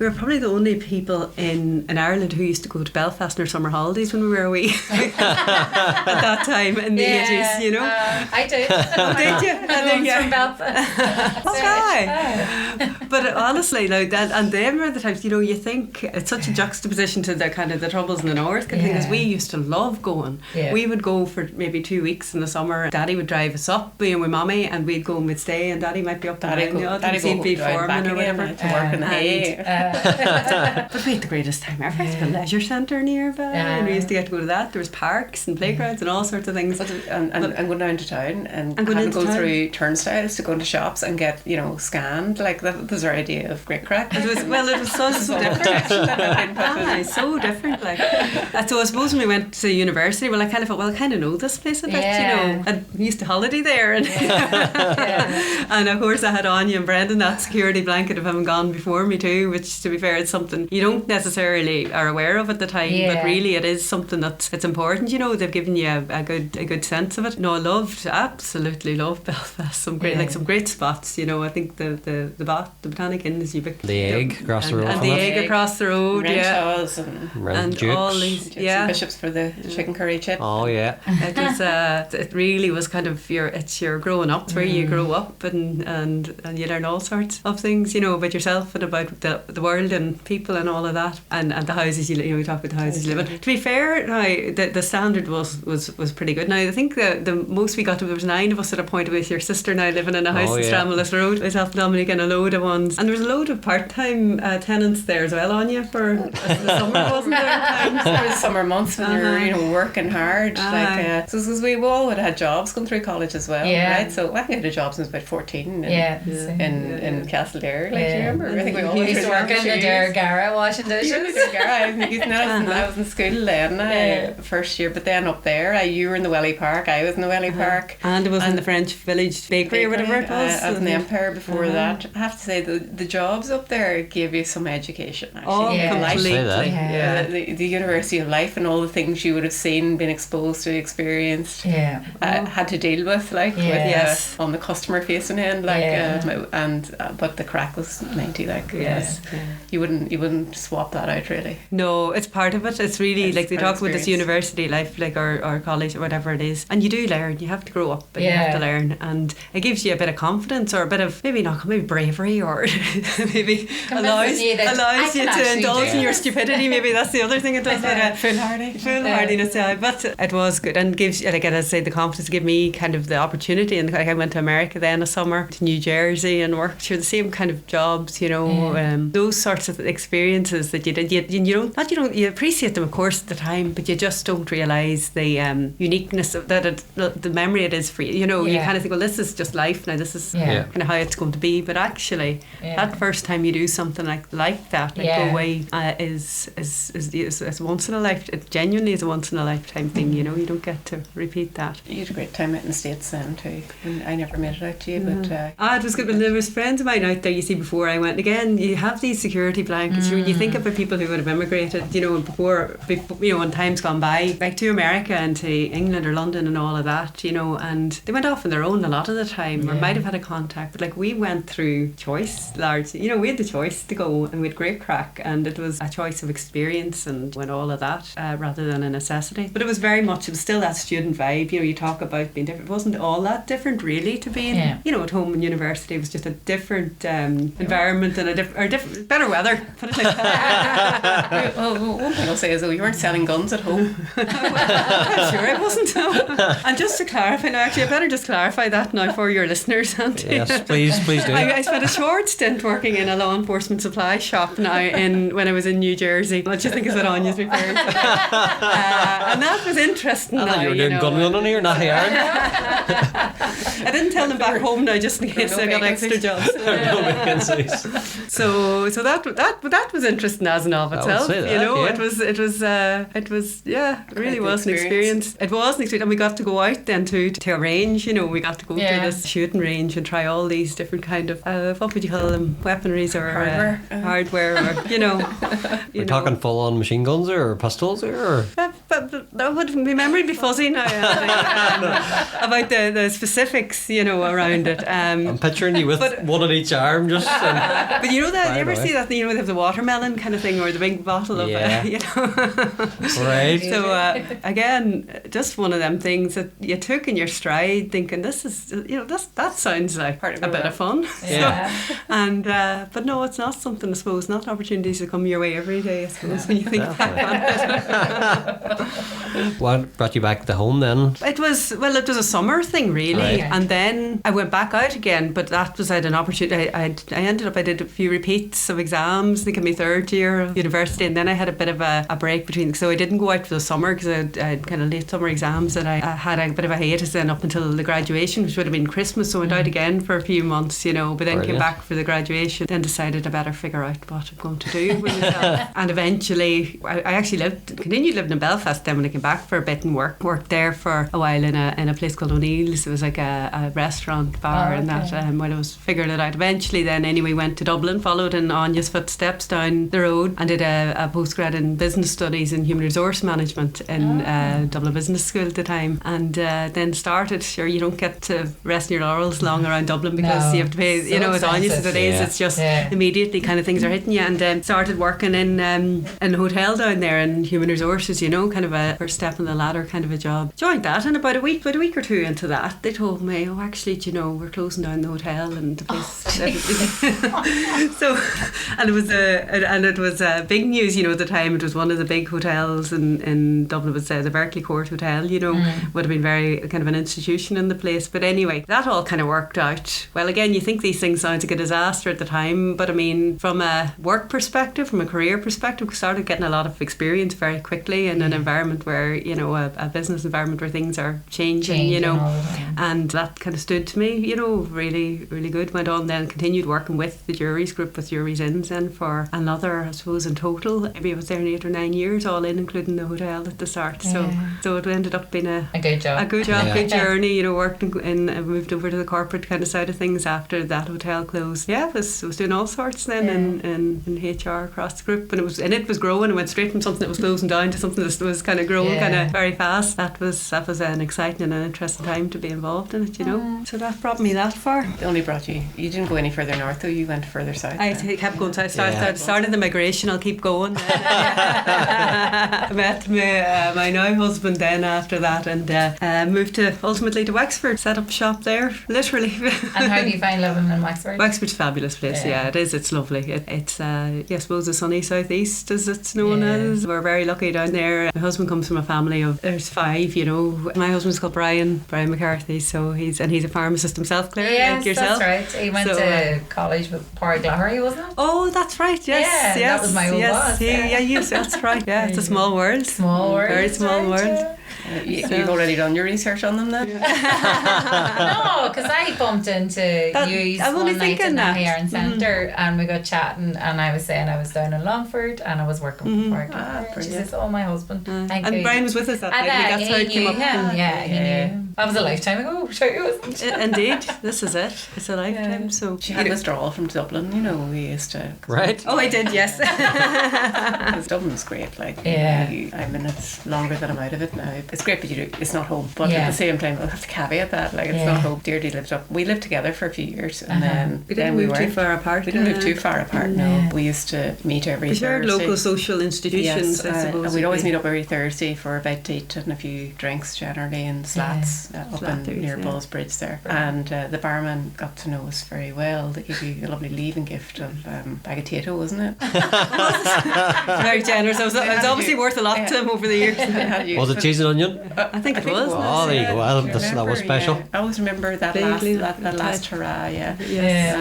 were probably the only people in Ireland who used to go to Belfast in our summer holidays when we were wee at that time in the 80s, you know. I did. Oh, did you? From Belfast. Okay. But honestly, now and them are the types, you know, you think it's such a juxtaposition to the kind of the troubles in the north, because we used to love going. We would go for maybe 2 weeks in the summer. Daddy would drive us up, being with Mommy, and we'd go and we'd stay, and Daddy might be up Daddy go foreman or whatever to work in the hay. But we had the greatest time ever. It's a leisure centre nearby, and we used to get to go to that. There was parks and playgrounds and all sorts of things. And going down to town and having to go through turnstiles to go into shops and get, you know, scanned. Like that was our idea of great crack. It was so different. So different. Like, so I suppose when we went to university, well, I kind of thought, well, I kind of know this place a bit, you know. And we used to holiday there, and and of course I had Áine and Brendan, that security blanket of having gone before me too, which to be fair, it's something you don't necessarily are aware of at the time, but really it is something it's important, you know. They've given you a good sense of it. No, I absolutely loved Belfast. Some great spots, you know. I think the Botanic Inn is ubiquitous. The egg across the road. And the egg across the road, and all these bishops for the chicken curry chip. Oh yeah. It was it really was kind of your growing up. It's where you grow up and you learn all sorts of things, you know, about yourself and about the world and people and all of that, and the houses you know, we talk about the houses you live in. To be fair, the standard was pretty good. Now I think the most we got to, there was 9 of us at a point, with your sister now living in a house in Stramillis Road, myself, Dominic, and a load of ones, and there was a load of part-time tenants there as well, Áine, for the summer, wasn't there? There was summer months when you're, you know, working hard, so we all would have had jobs going through college as well, right? So I think I had a job since about 14 in Castledare, like, do you remember? I think we all used to work in the Dergara washing dishes. I was in school then, first year, but then up there, you were in the Welly Park, I was in the Welly Park, and it was in the French Village Bakery or whatever it was. I was in the Empire before that. I have to say the jobs up there gave you some education, actually. Oh, completely. The University of Life and all the things you would have seen, been exposed to, experienced, had to deal with, like on the customer facing end, like but the crack was 90, like you wouldn't swap that out, really. No, it's part of it. It's really like they talk about this university life, like or college or whatever it is, and you do learn. You have to grow up, and you have to learn, and it gives you a bit of confidence, or a bit of maybe bravery, or maybe allows you to indulge in your stupidity. Maybe that's the other thing it does. Foolhardiness, but it was good, and gives, like I say, the confidence to give me kind of the opportunity. And like I went to America then a summer, to New Jersey, and worked through the same kind of jobs, you know. Those sorts of experiences that you did, you appreciate them of course at the time, but you just don't realise the uniqueness of that, the memory it is for you, you know. You kind of think, well, this is just life now, this is kind of how it's going to be, but actually that first time you do something like that, like go away, is once in a life. It genuinely is a once in a lifetime thing, you know. You don't get to repeat that. You had a great time out in the States then too, and I never made it out to you, but it was good. But there was friends of mine out there, you see, before I went. Again, you have these security blankets. You think about people who would have immigrated, you know, before you know, in times gone by, like to America and to England or London and all of that, you know, and they went off on their own a lot of the time, or might have had a contact, but like we went through choice largely, you know. We had the choice to go, and we had great crack, and it was a choice of experience and all of that, rather than a necessity. But it was still that student vibe, you know. You talk about being different, it wasn't all that different really to being, you know, at home in university. It was just a different environment and a different better weather, put it like that. Well, one thing I'll say is, though, you weren't selling guns at home. I'm sure I wasn't. And just to clarify, clarify now. Actually, I better just clarify that now for your listeners. Yes, please do. I spent a short stint working in a law enforcement supply shop now when I was in New Jersey. I just think is what Áine's referring to. And that was interesting. I thought you were doing gun running here, not here. I didn't tell them back home now just in case I got extra jobs. No vacancies. So that was interesting as and of itself. say that, you know, yeah. it really was an experience. It was an experience, and we got to go out then to a range. You know, we got to go to this shooting range and try all these different kind of what would you call them, weaponries or hardware, or you know. We're talking full on machine guns or pistols or. But that would my memory be fuzzy now about the specifics, you know, around it. I'm picturing you with one on each arm, just. But you know that you ever see that, you know, they have the watermelon kind of thing or the big bottle of you know. Right. So again, just one of them things that you took in your stride, thinking this is, you know, that sounds like a bit of fun. Yeah. So, and but no, it's not something, I suppose, not opportunities that come your way every day, I suppose, when you think back on it. What brought you back to home then? It was a summer thing really, Right. and then I went back out again. But that was, I had an opportunity. I did a few repeats of exams. I think in my third year of university, and then I had a bit of a break between. So I didn't go out for the summer because I had kind of late summer exams, and I had a bit of a hiatus then up until the graduation, which would have been Christmas. So I went out again for a few months, you know. But then came back for the graduation. Then decided I better figure out what I'm going to do with myself. And eventually, I actually continued living in Belfast. Then when I came back for a bit and worked there for a while in a place called O'Neill's. It was like a restaurant bar and that. When I was figuring it out, eventually then anyway went to Dublin, followed in Áine's footsteps down the road, and did a postgrad in business studies and human resource management in Dublin Business School at the time, and then started. Sure, you don't get to rest in your laurels long around Dublin because you have to pay. So you know, as Áine's as it is, Yeah. it's just immediately kind of things are hitting you. And started working in a hotel down there in human resources. You know, kind of a first step on the ladder kind of a job. Joined that, and about a week or two into that, they told me, oh, actually, do you know, we're closing down the hotel and the place. So, and it was big news. You know, at the time, it was one of the big hotels in Dublin. It was the Berkeley Court Hotel. You know, would have been very kind of an institution in the place. But anyway, that all kind of worked out. Well, again, you think these things sound like a disaster at the time, but I mean, from a work perspective, from a career perspective, we started getting a lot of experience very quickly in an environment where, you know, a business environment where things are changing, you know, and that kind of stood to me, you know, really, really good. Went on then, continued working with the juries group, with Juries Inns then for another, I suppose in total, maybe I was there in 8 or 9 years all in, including the hotel at the start. So it ended up being a good job, good journey, you know, worked in moved over to the corporate kind of side of things after that hotel closed. Yeah, I was doing all sorts then in HR across the group, and it was growing. It went straight from something that was closing down to something that was kind of growing kind of very fast. That was an exciting and an interesting time to be involved in it, you know. So that brought me that far. It only brought you didn't go any further north though, you went further south. I kept going south. Started the migration, I'll keep going. I met my now husband then after that, and moved ultimately to Wexford, set up shop there, literally. And how do you find living in Wexford? Wexford's a fabulous place, it is, it's lovely. It's I suppose the sunny southeast as it's known as. We're very lucky down there. My husband comes from a family of, there's 5, you know. My husband's called Brian McCarthy, so he's a pharmacist himself, Claire, like yourself. That's right. He went to college with Aghyaran, wasn't it? Oh, that's right, yes. That was my old boss. Yes, that's right. Yeah, it's a small world. Very small world. You've already done your research on them then? No, because I bumped into you one night in the Aghyaran Centre, and we got chatting, and I was saying I was down in Longford and I was working for Aghyaran. She says, oh, my husband. And Brian was with us that night. That's how it came up. He knew. That was a lifetime ago. Sure it wasn't. Indeed, this is it. It's a lifetime. So she had withdrawal from Dublin, you know. We used to. Right. Oh, I did, yes. Because Dublin's great, like. I mean, it's longer than I'm out of it now. It's great, but it's not home. But at the same time, I'll have to caveat that, like, it's not home. Deirdre we lived together for a few years, and then we didn't move too far apart. We didn't move too far apart. No, we used to meet every Thursday. We shared local social institutions. Yes, I suppose. and we'd always meet up every Thursday for a bite to eat and a few drinks generally and slats. Buzz near Buzz Bridge there. And the barman got to know us very well. They gave you a lovely leaving gift of bag of potato, wasn't it? Very generous. It was obviously worth a lot to him over the years. Was it cheese and onion? I think it was. Oh, there you go. That was special. I always remember that last hurrah.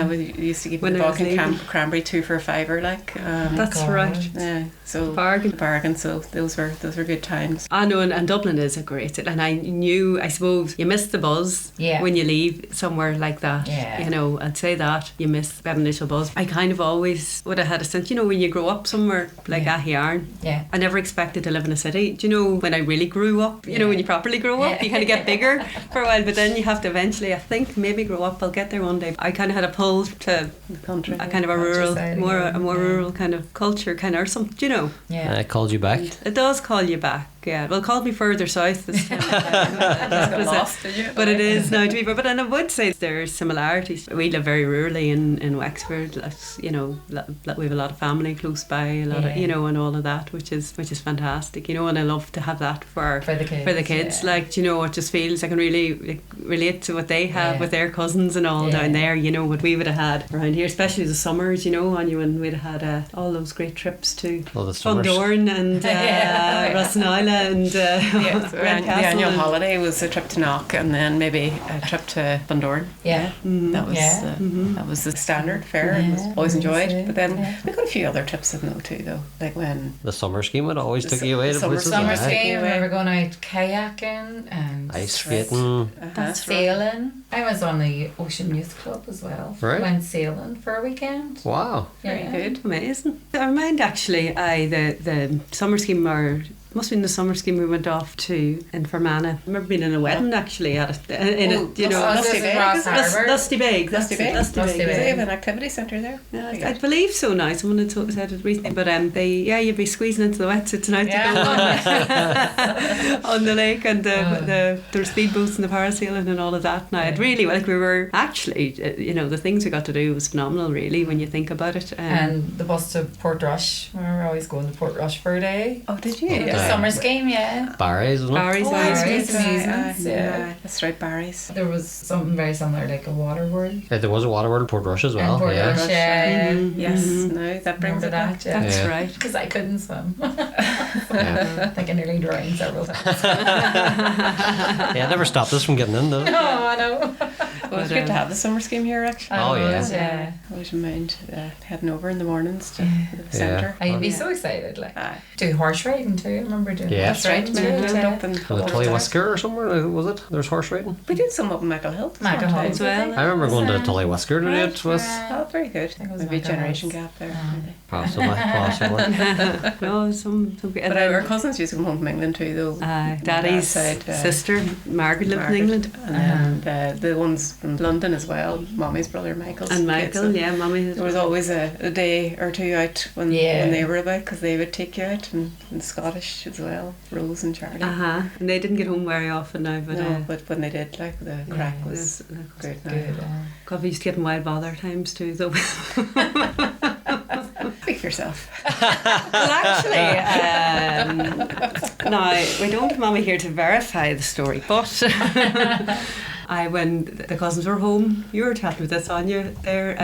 We used to give when the bog and cranberry 2 for $5. Like that's right. Yeah, so bargain. So those were good times. I know, and Dublin is a great city. And I suppose you miss the buzz when you leave somewhere like that. Yeah. You know, I'd say that you miss that initial buzz. I kind of always would have had a sense, you know, when you grow up somewhere like Aghyaran, I never expected to live in a city. Do you know, when I really grew up, you know, when you properly grow up, you kind of get bigger for a while, but then you have to eventually, I think, maybe grow up. I'll get there one day. I kind of had a pull to the country, a kind of a rural, more rural kind of culture, kind of, or something. Do you know? Yeah, it called you back. It does call you back. Yeah, well, it called me further south this time. But it is now to be. But I would say there's similarities. We live very rurally in Wexford. You know, we have a lot of family close by, a lot of, you know, and all of that, which is fantastic. You know, and I love to have that for the kids. Like, you know, it just feels I can really relate to what they have with their cousins and all down there. You know, what we would have had around here, especially the summers. You know, and when we'd have had all those great trips to Fondorn and Rossnala. And the annual holiday was a trip to Knock and then maybe a trip to Bundoran. That was the standard fare and was always enjoyed. But then we got a few other trips in though too, though, like when the summer scheme would always take you away to places. Summer scheme, I remember going out kayaking and ice skating, sailing. I was on the Ocean Youth Club as well. Right. Went sailing for a weekend. Wow, very good, amazing. I mind actually, the summer scheme must have been the summer scheme we went off to in Fermanagh. I remember being in a wedding actually at Lusty Beg. They have an activity centre there. Yeah, I believe so now. Someone had said it recently. But you'd be squeezing into the wetsuit tonight to go on the lake, and the speedboats and the parasailing and all of that. Now it really, like, we were actually, you know, the things we got to do was phenomenal really when you think about it. And the bus to Portrush. We were always going to Portrush for a day. Oh, did you? Summer scheme, Barry's, wasn't it? Barry's amusements. That's right, Barry's. There was something very similar, like a water world. There was a water world in Portrush as well. Yes, no, that brings it back. That's right. Because I couldn't swim. I think I nearly drowned several times. It never stopped us from getting in though. No, I know. Well, it's good to have the summer scheme here actually. I always mind heading over in the mornings to the centre. I'd be so excited, like do horse riding too. I remember doing horse riding too. Up in the Tullywasker or somewhere, was it? There's horse riding. We did some up in Michael Hill as well. I remember going to Tullywasker to do it. Very good. Maybe a generation gap there. Possibly. No, some but our cousins used to come home from England too, though. Daddy's sister Margaret lived in England, and the ones from London as well. Mommy's brother Michael. And Michael, Mommy. There was always a day or two out when they were about, because they would take you out, and Scottish as well, Rose and Charlie. And they didn't get home very often now, but when they did, like, the crack was good. God, we used to get in wild bother times too, though. Speak for yourself. Well, actually, now we don't have Mommy here to verify the story, but when the cousins were home, you were chatting with this, Áine, there,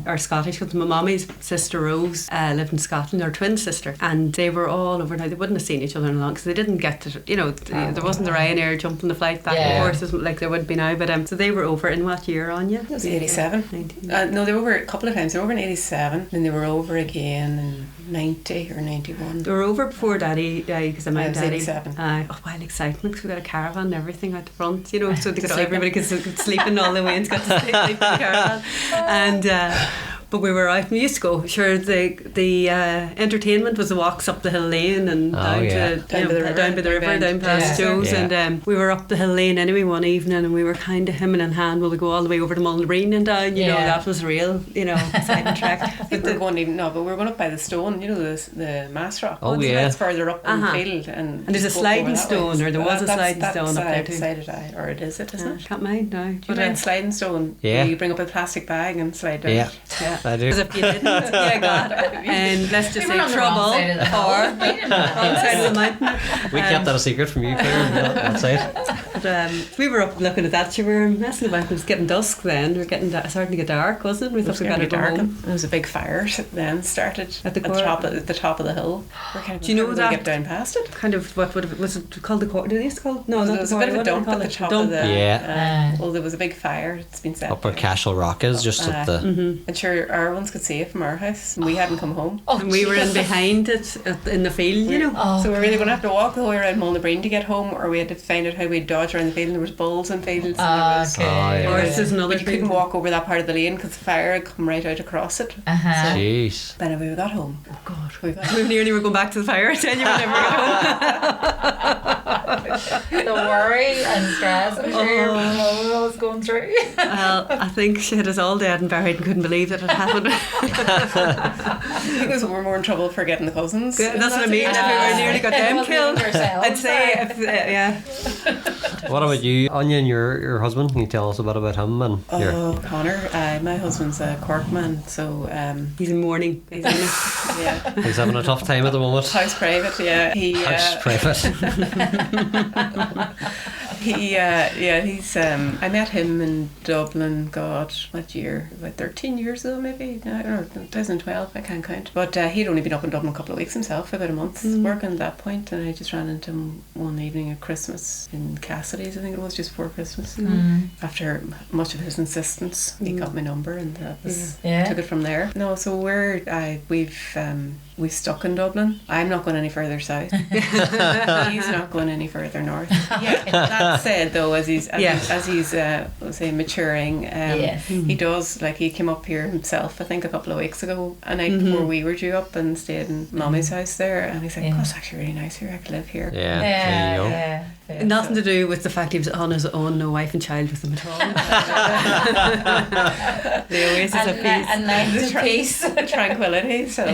our Scottish cousins. My mommy's sister Rose lived in Scotland, her twin sister, and they were all over. Now, they wouldn't have seen each other in long because they didn't get to, you know, there wasn't the Ryanair jumping the flight back and forth like there would be now, but so they were over in what year, Áine? It was 87. No, they were over a couple of times. They were over in 87, then they were over again in 90 or 91. They were over before Daddy died, because my Daddy. 87. Wild excitement, because we got a caravan and everything out the front, you know, so they could everybody could sleep in all the wains, got to sleep in the caravan. And but we were out, and we used to go, sure, the entertainment was the walks up the hill lane and down by the river, down past Joe's, and we were up the hill lane anyway one evening, and we were kind of hemming in hand, will we go all the way over to Mullinbreen and down, you know, that was real, you know, exciting track. But we were going up by the stone, you know, the Mass Rock. That's further up in the field, and there's a sliding stone, or there was a sliding stone up there too. Or it is it, isn't it? Can't mind now. Do you mind sliding stone? Yeah. You bring up a plastic bag and slide down. Yeah. I do. Because if you didn't, God, and let's just say trouble, or on the side of the mountain. We kept that a secret from you, Claire, on that side. But we were up looking at that. We were messing about. It was getting dusk then. We were getting starting to get dark, wasn't it? We thought we better go home. There was a big fire then started at the top of the hill. Do you know that? Get down past it. Kind of what was it called? The quarter? Did they used to call it? No, there was a bit of a dump at the top of the. Yeah. Well, there was a big fire. It's been set up where Cashel Rock is, just at the. And sure, our ones could see it from our house. And we hadn't come home. And we were in behind it in the field, you know. So we were really going to have to walk the way around Mulnabreen to get home, or we had to find out how we'd dodge around the field. And there was bulls and fields. Horses and other things. You couldn't walk over that part of the lane because the fire had come right out across it. Jeez. But anyway, we got home. Oh God, we nearly were going back to the fire. I tell you, we never got home. The worry and stress I'm sure your mum was going through. Well, I think she had us all dead and buried and couldn't believe that it happened. Because we were more in trouble for getting the cousins. Yeah, that's what I mean. If we nearly got them killed, I'd say, yeah. What about you, Áine, and your husband? Can you tell us a bit about him and Connor? My husband's a Cork man, so he's in mourning. He's having a tough time at the moment. House private, yeah. House private. He's I met him in Dublin, God, what year? About 13 years ago maybe? No, I don't know, 2012, I can't count. But he'd only been up in Dublin a couple of weeks himself, about a month working at that point, and I just ran into him one evening at Christmas in Cassidy's, I think it was, just before Christmas. After much of his insistence, he got my number, and that was took it from there. No, so we've stuck in Dublin. I'm not going any further south. He's not going any further north. That said, though, as he's say maturing, he does, like, he came up here himself, I think, a couple of weeks ago, a night before we were due up, and stayed in Mommy's house there, and he's like, oh, it's actually really nice here, I could live here. There you go. Nothing to do with the fact he was on his own, no wife and child with him at all. The oasis of peace. A night of peace. Tranquility. So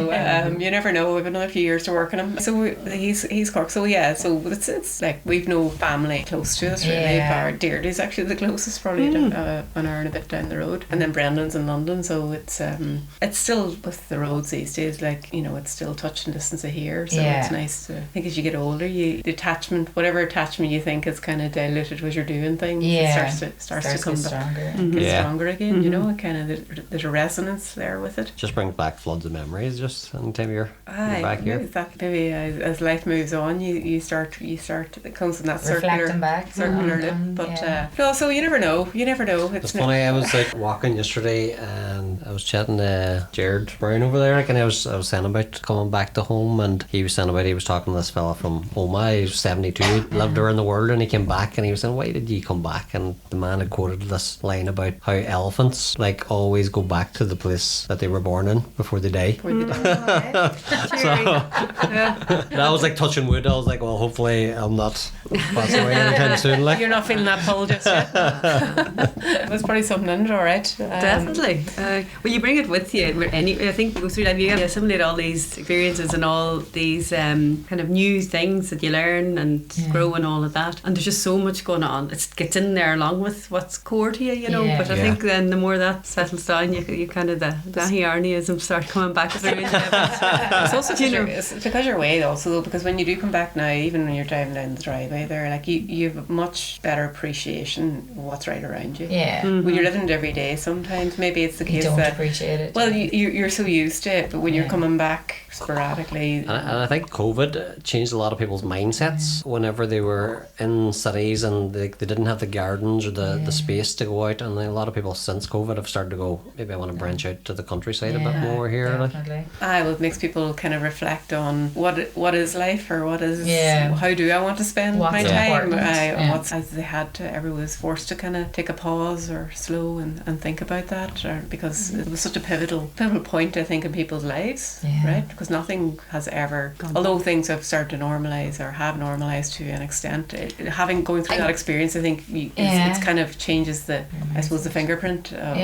you never know, we've another few years to work on him. So he's Cork. So so it's like we've no family close to us really. Our Deirdre's actually the closest, probably an hour and a bit down the road, and then Brendan's in London. So it's still, with the roads these days, like, you know, it's still touching distance of here. So it's nice to, I think, as you get older, the attachment, whatever attachment you think is kind of diluted as you're doing things, it starts to come back stronger again. You know, kind of there's a resonance there with it. Just brings back floods of memories just anytime you're back here. Maybe as life moves on, you start it comes in that circular loop. But no, so you never know. It's funny. I was like walking yesterday and I was chatting to Jared Brown over there, like, and I was saying about coming back to home, and he was saying about, he was talking to this fella from Oma. He was 72, lived around the world, and he came back and he was saying, why did you come back? And the man had quoted this line about how elephants, like, always go back to the place that they were born in before they die. That was like touching wood. I was like, well, hopefully I'm not passing away anytime soon. Like, you're not feeling that pull just yet. It was probably something in it, alright. Definitely. Well, you bring it with you. I think through life you assimilate all these experiences and all these kind of new things that you learn and grow and all of that. And there's just so much going on. It gets in there along with what's core to you, you know. But I think then the more that settles down, you kind of the AghyNarniaism start coming back through. It's also it's because you're away also, though, because when you do come back now, even when you're driving down the driveway there, like, you have a much better appreciation of what's right around you. When you're living it every day, sometimes maybe it's the case you don't that appreciate it. Well, you're so used to it, but when you're coming back sporadically, and I think COVID changed a lot of people's mindsets whenever they were in cities and they didn't have the gardens or the space to go out, and a lot of people since COVID have started to go, maybe I want to branch out to the countryside a bit more here. Definitely. Well, it makes people kind of reflect on what is life, or what is how do I want to spend my time. As they had to, everyone was forced to kind of take a pause or slow and think about that, because it was such a pivotal point, I think, in people's lives, right? Because nothing has ever, although things have started to normalise or have normalised to an extent, going through that experience, I think it's kind of changes the fingerprint of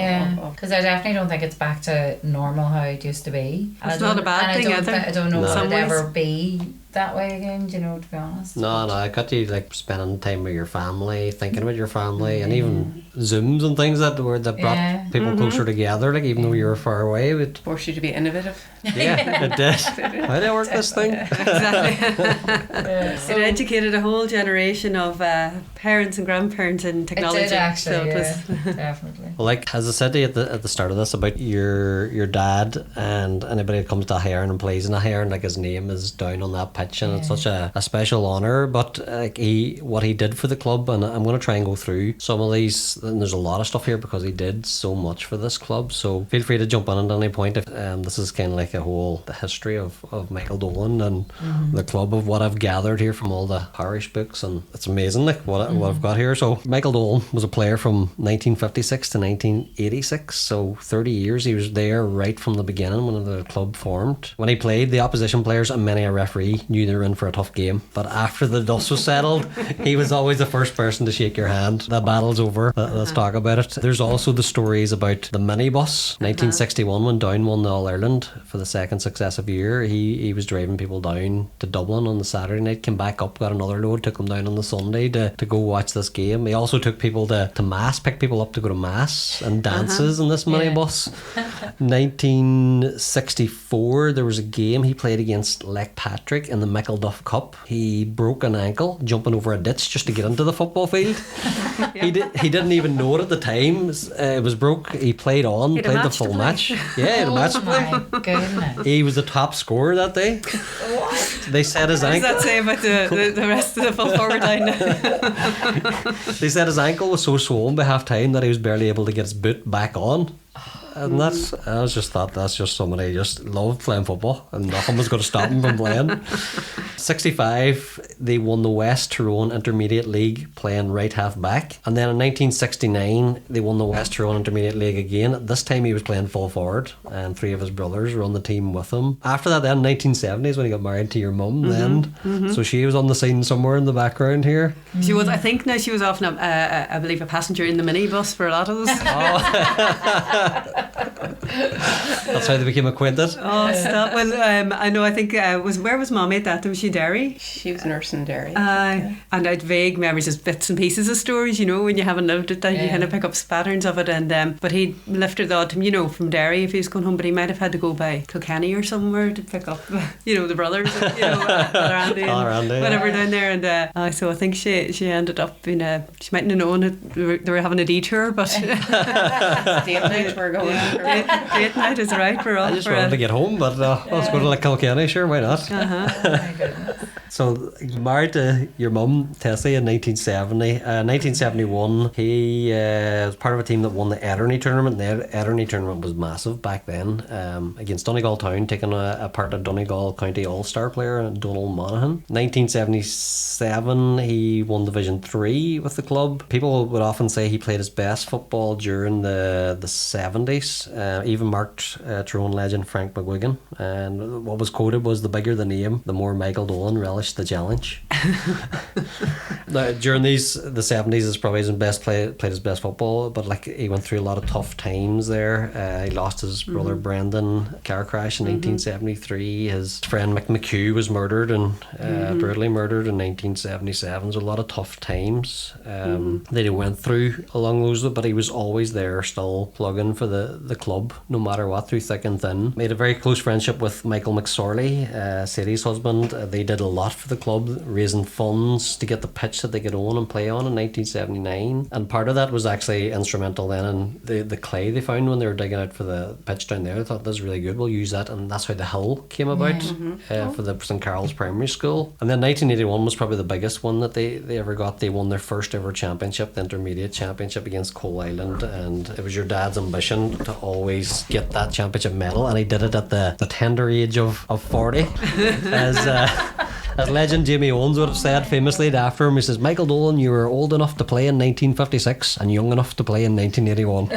because I definitely don't think it's back to normal how it used to be. It's not a bad thing either. I don't know if it'll ever be that way again, you know, to be honest. No, I got you, like, spending time with your family, thinking about your family, and even Zooms and things that brought people closer together, like even though you were far away. It forced you to be innovative. Yeah, it did. How do I work this thing? Exactly. It educated a whole generation of parents and grandparents in technology. It did actually, so it was definitely. Well, like as I said to you at the start of this about your dad, and anybody that comes to Aghyaran and plays in Aghyaran, like his name is down on that pitch, and it's such a special honour. But like what he did for the club, and I'm going to try and go through some of these, and there's a lot of stuff here because he did so much for this club. So feel free to jump in at any point if this is kind of like the history of Michael Dolan and the club, of what I've gathered here from all the parish books, and it's amazing like what I've got here. So Michael Dolan was a player from 1956 to 1986, so 30 years. He was there right from the beginning when the club formed. When he played, the opposition players and many a referee knew they were in for a tough game, but after the dust was settled, he was always the first person to shake your hand. The battle's over, let's talk about it. There's also the stories about the minibus. 1961, when Down won the All-Ireland for the second successive year, he was driving people down to Dublin on the Saturday night, came back up, got another load, took them down on the Sunday to go watch this game. He also took people to Mass, picked people up to go to Mass and dances in this minibus. 1964, there was a game he played against Patrick in the Michael Duff Cup. He broke an ankle jumping over a ditch just to get into the football field. He didn't even know it at the time. It was broke. He played the full match. Yeah, he had a match to play. My goodness. He was the top scorer that day. What? They said his ankle. What does that say about the rest of the full forward line? They said his ankle was so swollen by half time that he was barely able to get his boot back on. And I just thought that's just somebody just loved playing football and nothing was going to stop him from playing. 65, they won the West Tyrone Intermediate League playing right half back, and then in 1969 they won the West Tyrone Intermediate League again. This time he was playing full forward and three of his brothers were on the team with him. After that then 1970s when he got married to your mum so she was on the scene somewhere in the background here. She was, I think now she was often I believe a passenger in the minibus for a lot of those. That's how they became acquainted. Oh, stop. Well, I know, I think where was Mommy at that time? Was she Derry? She was nursing Derry. And I'd vague memories, just bits and pieces of stories, when you haven't lived it, then you kind of pick up patterns of it. And but he lifted the odd time, from Derry if he was going home, but he might have had to go by Kilkenny or somewhere to pick up, the brothers, Andy and whatever down there. And so I think she ended up in she mightn't have known it, they were having a detour, but date night we're going. Date night is right. We're all I just wanted to get home, but let's go to Kilkenny, sure, why not? Oh my goodness. So you married to your mum Tessie in 1970. 1971 he was part of a team that won the Aghyaran tournament. The Aghyaran tournament was massive back then, against Donegal Town, taking a part of Donegal County All-Star player Donald Monaghan. 1977 he won Division 3 with the club. People would often say he played his best football during the 70s, even marked Tyrone legend Frank McGuigan, and what was quoted was, the bigger the name, the more Michael Dolan relished the challenge. Now, during the 70s is probably his best played his best football, but he went through a lot of tough times there. He lost his brother Brendan, car crash in 1973. His friend Mick McHugh was murdered and brutally murdered in 1977. So a lot of tough times that he went through along those, but he was always there, still plugging for the club no matter what, through thick and thin. Made a very close friendship with Michael McSorley, Sadie's husband. They did a lot for the club, raising funds to get the pitch that they could own and play on in 1979, and part of that was actually instrumental then in the clay they found when they were digging out for the pitch down there. They thought, this is really good, we'll use that, and that's how the hill came about for the St Carol's Primary School. And then 1981 was probably the biggest one that they ever got. They won their first ever championship, the intermediate championship against Coal Island, and it was your dad's ambition to always get that championship medal, and he did it at the tender age of 40. As legend Jamie Owens would have said famously after him, he says, Michael Dolan, you were old enough to play in 1956 and young enough to play in 1981.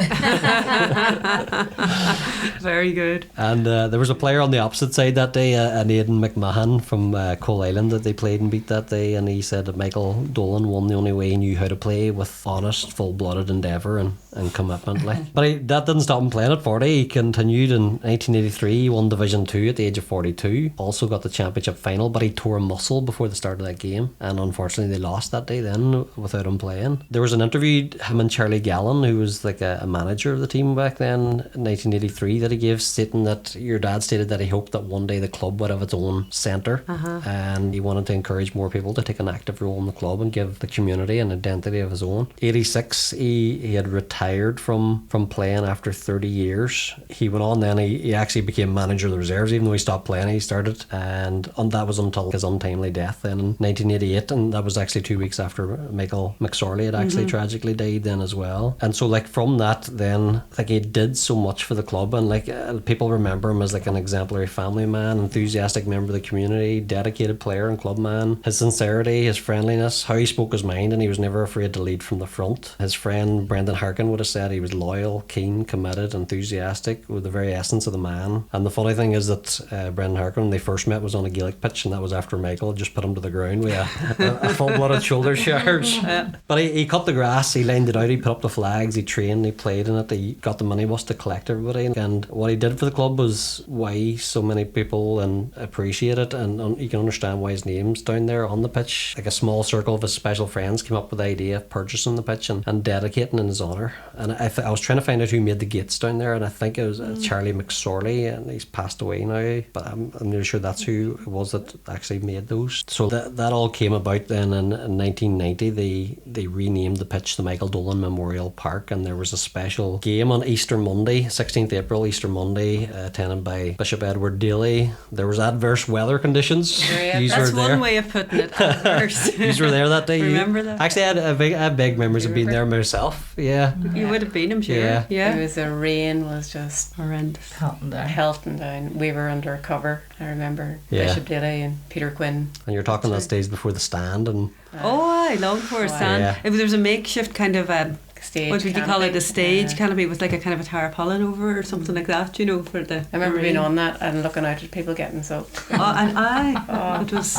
Very good. And there was a player on the opposite side that day, an Aidan McMahon from Coal Island, that they played and beat that day, and he said that Michael Dolan won the only way he knew how to play, with honest, full-blooded endeavour and commitment. But that didn't stop him playing at 40. He continued in 1983. He won Division 2 at the age of 42. Also got the championship final, but he tore muscle before the start of that game, and unfortunately they lost that day then without him playing. There was an interview, him and Charlie Gallen, who was like a manager of the team back then in 1983, that he gave, stating that your dad stated that he hoped that one day the club would have its own centre, and he wanted to encourage more people to take an active role in the club and give the community an identity of his own. 86, he had retired from playing after 30 years. He went on then, he actually became manager of the reserves, even though he stopped playing, he started, and that was until his untimely death then in 1988, and that was actually 2 weeks after Michael McSorley had actually tragically died then as well. And so like from that then, like he did so much for the club, and like people remember him as like an exemplary family man, enthusiastic member of the community, dedicated player and club man. His sincerity, his friendliness, how he spoke his mind, and he was never afraid to lead from the front. His friend Brendan Harkin would have said he was loyal, keen, committed, enthusiastic, with the very essence of the man. And the funny thing is that Brendan Harkin, when they first met, was on a Gaelic pitch, and that was after Michael just put him to the ground with a full-blooded shoulder charge. But he cut the grass, he lined it out, he put up the flags, he trained, he played in it, he got the minibus to collect everybody, and what he did for the club was why so many people appreciate it, and you can understand why his name's down there on the pitch. Like a small circle of his special friends came up with the idea of purchasing the pitch and dedicating in his honour. And I was trying to find out who made the gates down there, and I think it was Charlie McSorley, and he's passed away now, but I'm nearly sure that's who it was that actually made those. So that all came about then in 1990. They renamed the pitch the Michael Dolan Memorial Park, and there was a special game on Easter Monday, 16th April, Easter Monday, attended by Bishop Edward Daly. There was adverse weather conditions. That's one way of putting it. Adverse. You were there that day. Remember that? Actually, I had big memories of being there myself. Yeah. You would have been, I'm sure. Yeah. It was the rain was just horrendous. Pelting down. We were under cover. I remember Bishop Daly and Peter Quinn. And you're talking those days before the stand and. I long for a stand. Yeah. There was a makeshift kind of stage. What would you call it? A stage canopy with like a kind of a tarpaulin over it or something like that, you know, for the. I remember being on that and looking out at people getting soaked. It was.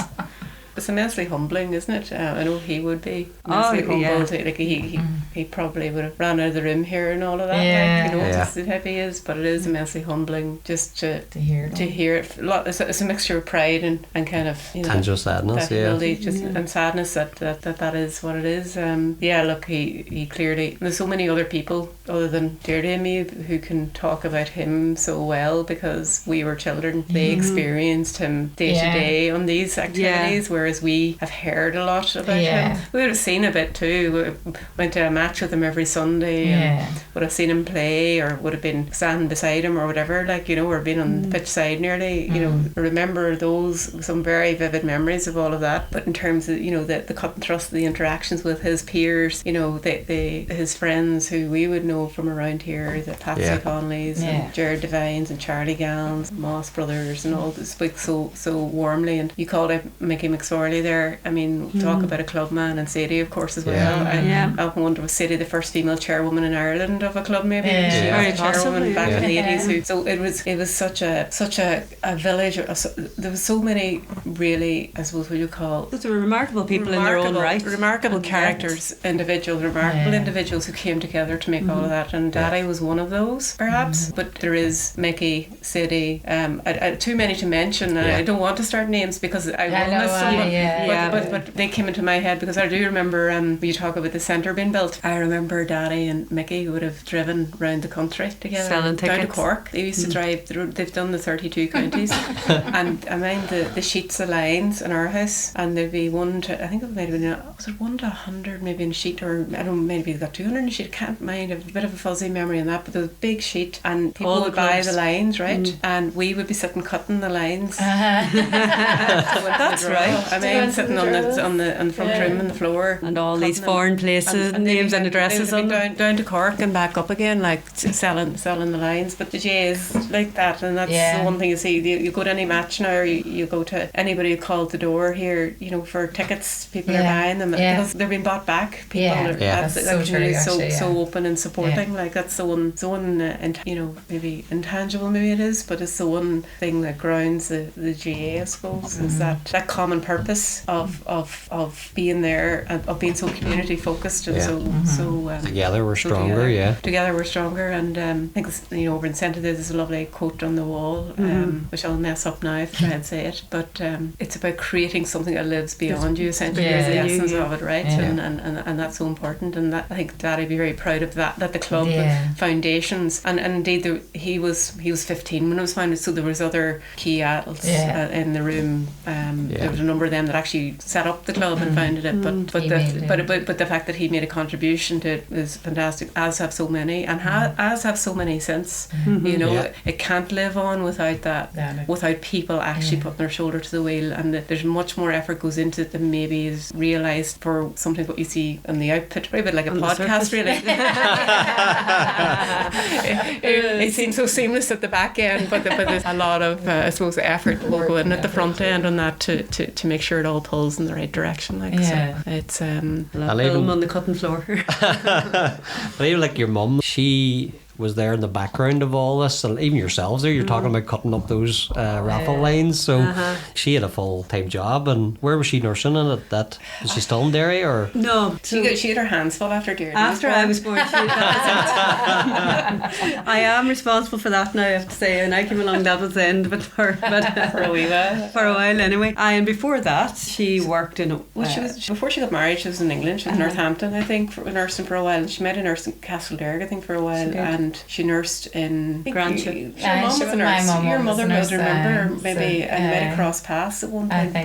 It's immensely humbling, isn't it? I know he would be immensely humbled. Like he probably would have ran out of the room here and all of that. Like, you know, just the type he is. But it is immensely humbling just to hear it. It's a mixture of pride and kind of tangible sadness, and sadness that is what it is. Look, he clearly. There's so many other people other than Deirdre and me who can talk about him so well because we were children. They experienced him day to day on these activities, whereas we have heard a lot about him. We would have seen a bit too. We went to a match with him every Sunday and would have seen him play or would have been standing beside him or whatever, like, you know, or been on the pitch side nearly, you know. Remember those, some very vivid memories of all of that. But in terms of, you know, the cut and thrust of the interactions with his peers, you know, his friends who we would know from around here, the Patsy Conleys and Jared Devines and Charlie Gallons, Moss Brothers and all this, spoke so warmly. And you called out Mickey McSorley there. I mean, talk about a clubman, and Sadie of course as well. I wonder, was Sadie the first female chairwoman in Ireland of a club maybe? She was a chairwoman back in the 80s. So it was such a village. There was so many really, I suppose what you call, those were remarkable people in their own right. Remarkable characters, individuals who came together to make all of that, and Daddy was one of those perhaps. But there is Mickey, Sadie, too many to mention. I don't want to start names because I will miss someone. But they came into my head because I do remember when you talk about the centre being built, I remember Daddy and Mickey would have driven round the country together, selling down tickets. to Cork. They used to drive, they've done the 32 counties and I mind the sheets of lines in our house, and there'd be I think it might have been, was it 1 to 100 maybe in a sheet, or I don't know, maybe they got 200 in a sheet, I can't mind, I have a bit of a fuzzy memory on that, but there was a big sheet and people would buy the lines, right? And we would be sitting cutting the lines. That's right. I mean, sitting on the front room and the floor, and all these foreign places, and names and addresses on down to Cork and back up again, like selling the lines. But the J is like that, and that's the one thing you see. You go to any match now, or you go to anybody who called the door here, you know, for tickets. People are buying them because they're being bought back. People are that's so true, so open and supporting. Like that's the one, and you know, maybe intangible, maybe it is, but it's the one thing that grounds the GA, I suppose, is that common purpose. purpose of being there and of being so community focused and together we're stronger. Together we're stronger. And I think over in centre there's a lovely quote on the wall, which I'll mess up now if I try and say it, but it's about creating something that lives beyond you. Essentially, is the essence of it, right? And that's so important. And that, I think Daddy'd be very proud of that the club foundations and indeed he was 15 when it was founded, so there was other key adults in the room. There was a number of them that actually set up the club and founded it, but the fact that he made a contribution to it is fantastic, as have so many, and as have so many since. It can't live on without that, without people actually putting their shoulder to the wheel, and there's much more effort goes into it than maybe is realised for something what you see on the output, a bit like a podcast really. It seems so seamless at the back end, but there's a lot of I suppose effort will go in at the front end on that to make sure it all pulls in the right direction. So it's film on the cutting floor. But even like your mum, she was there in the background of all this, and even yourselves there, you're talking about cutting up those raffle lines, so she had a full-time job. And where was she nursing in at that? Was she still in Derry or? No, she had her hands full after Deirdre I was born. I am responsible for that now, I have to say, and I came along that was the end of it for a wee while. For a while anyway. And before that she worked in before she got married she was in England. She was in Northampton, I think, nursing for a while, and she met a nurse in Castleberg, I think, for a while, and she nursed in Grandchip. Your mum was a nurse. Your mother was, remember, maybe, and might have crossed paths at one point. I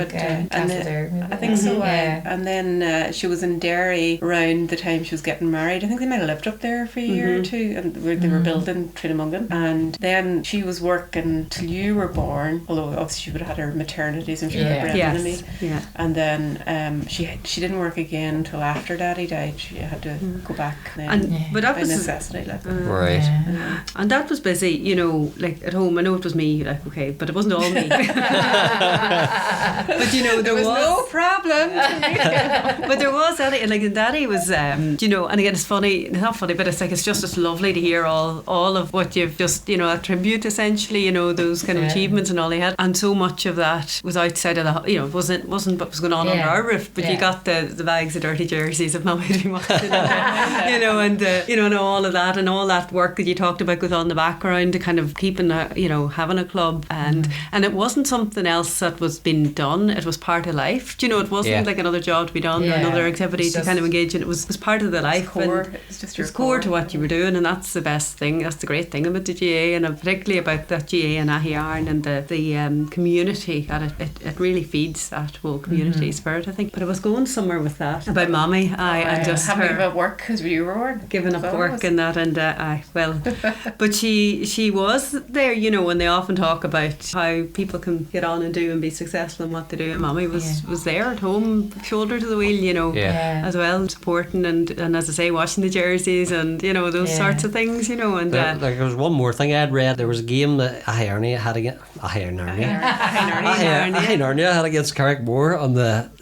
think so. And then she was in Derry around the time she was getting married. I think they might have lived up there for a year or two, and they were building Trenamungan. And then she was working till you were born, although obviously she would have had her maternities and she would have bred me. And then she didn't work again until after Daddy died. She had to go back then, but that by was necessity. Right. And that was busy, like at home. I know it was me, okay, but it wasn't all me. But there was no problem. But there was Daddy, like Daddy was, and again it's funny, not funny, but it's just lovely to hear all of what you've just, a tribute essentially, those kind of achievements and all he had, and so much of that was outside of the, it wasn't what was going on under our roof, but you got the bags of dirty jerseys of Mum and and all of that, and all that work that you talked about goes on in the background to kind of keeping having a club, and it wasn't something else that was being done, it was part of life. It wasn't like another job to be done or another activity to kind of engage in. It was part of the life. It's just your core to what you were doing, and that's the best thing. That's the great thing about the GA, and particularly about that GA and Aghyaran and the community that it really feeds that whole community spirit, I think. But I was going somewhere with that about Mommy. And just having to give up work because you were giving up work and that, and but she was there, and they often talk about how people can get on and do and be successful in what they do, and Mommy was there at home, shoulder to the wheel, as well, supporting and as I say, washing the jerseys and those sorts of things, and there was one more thing I had read. There was a game that AghyNarnia had against Carrickmore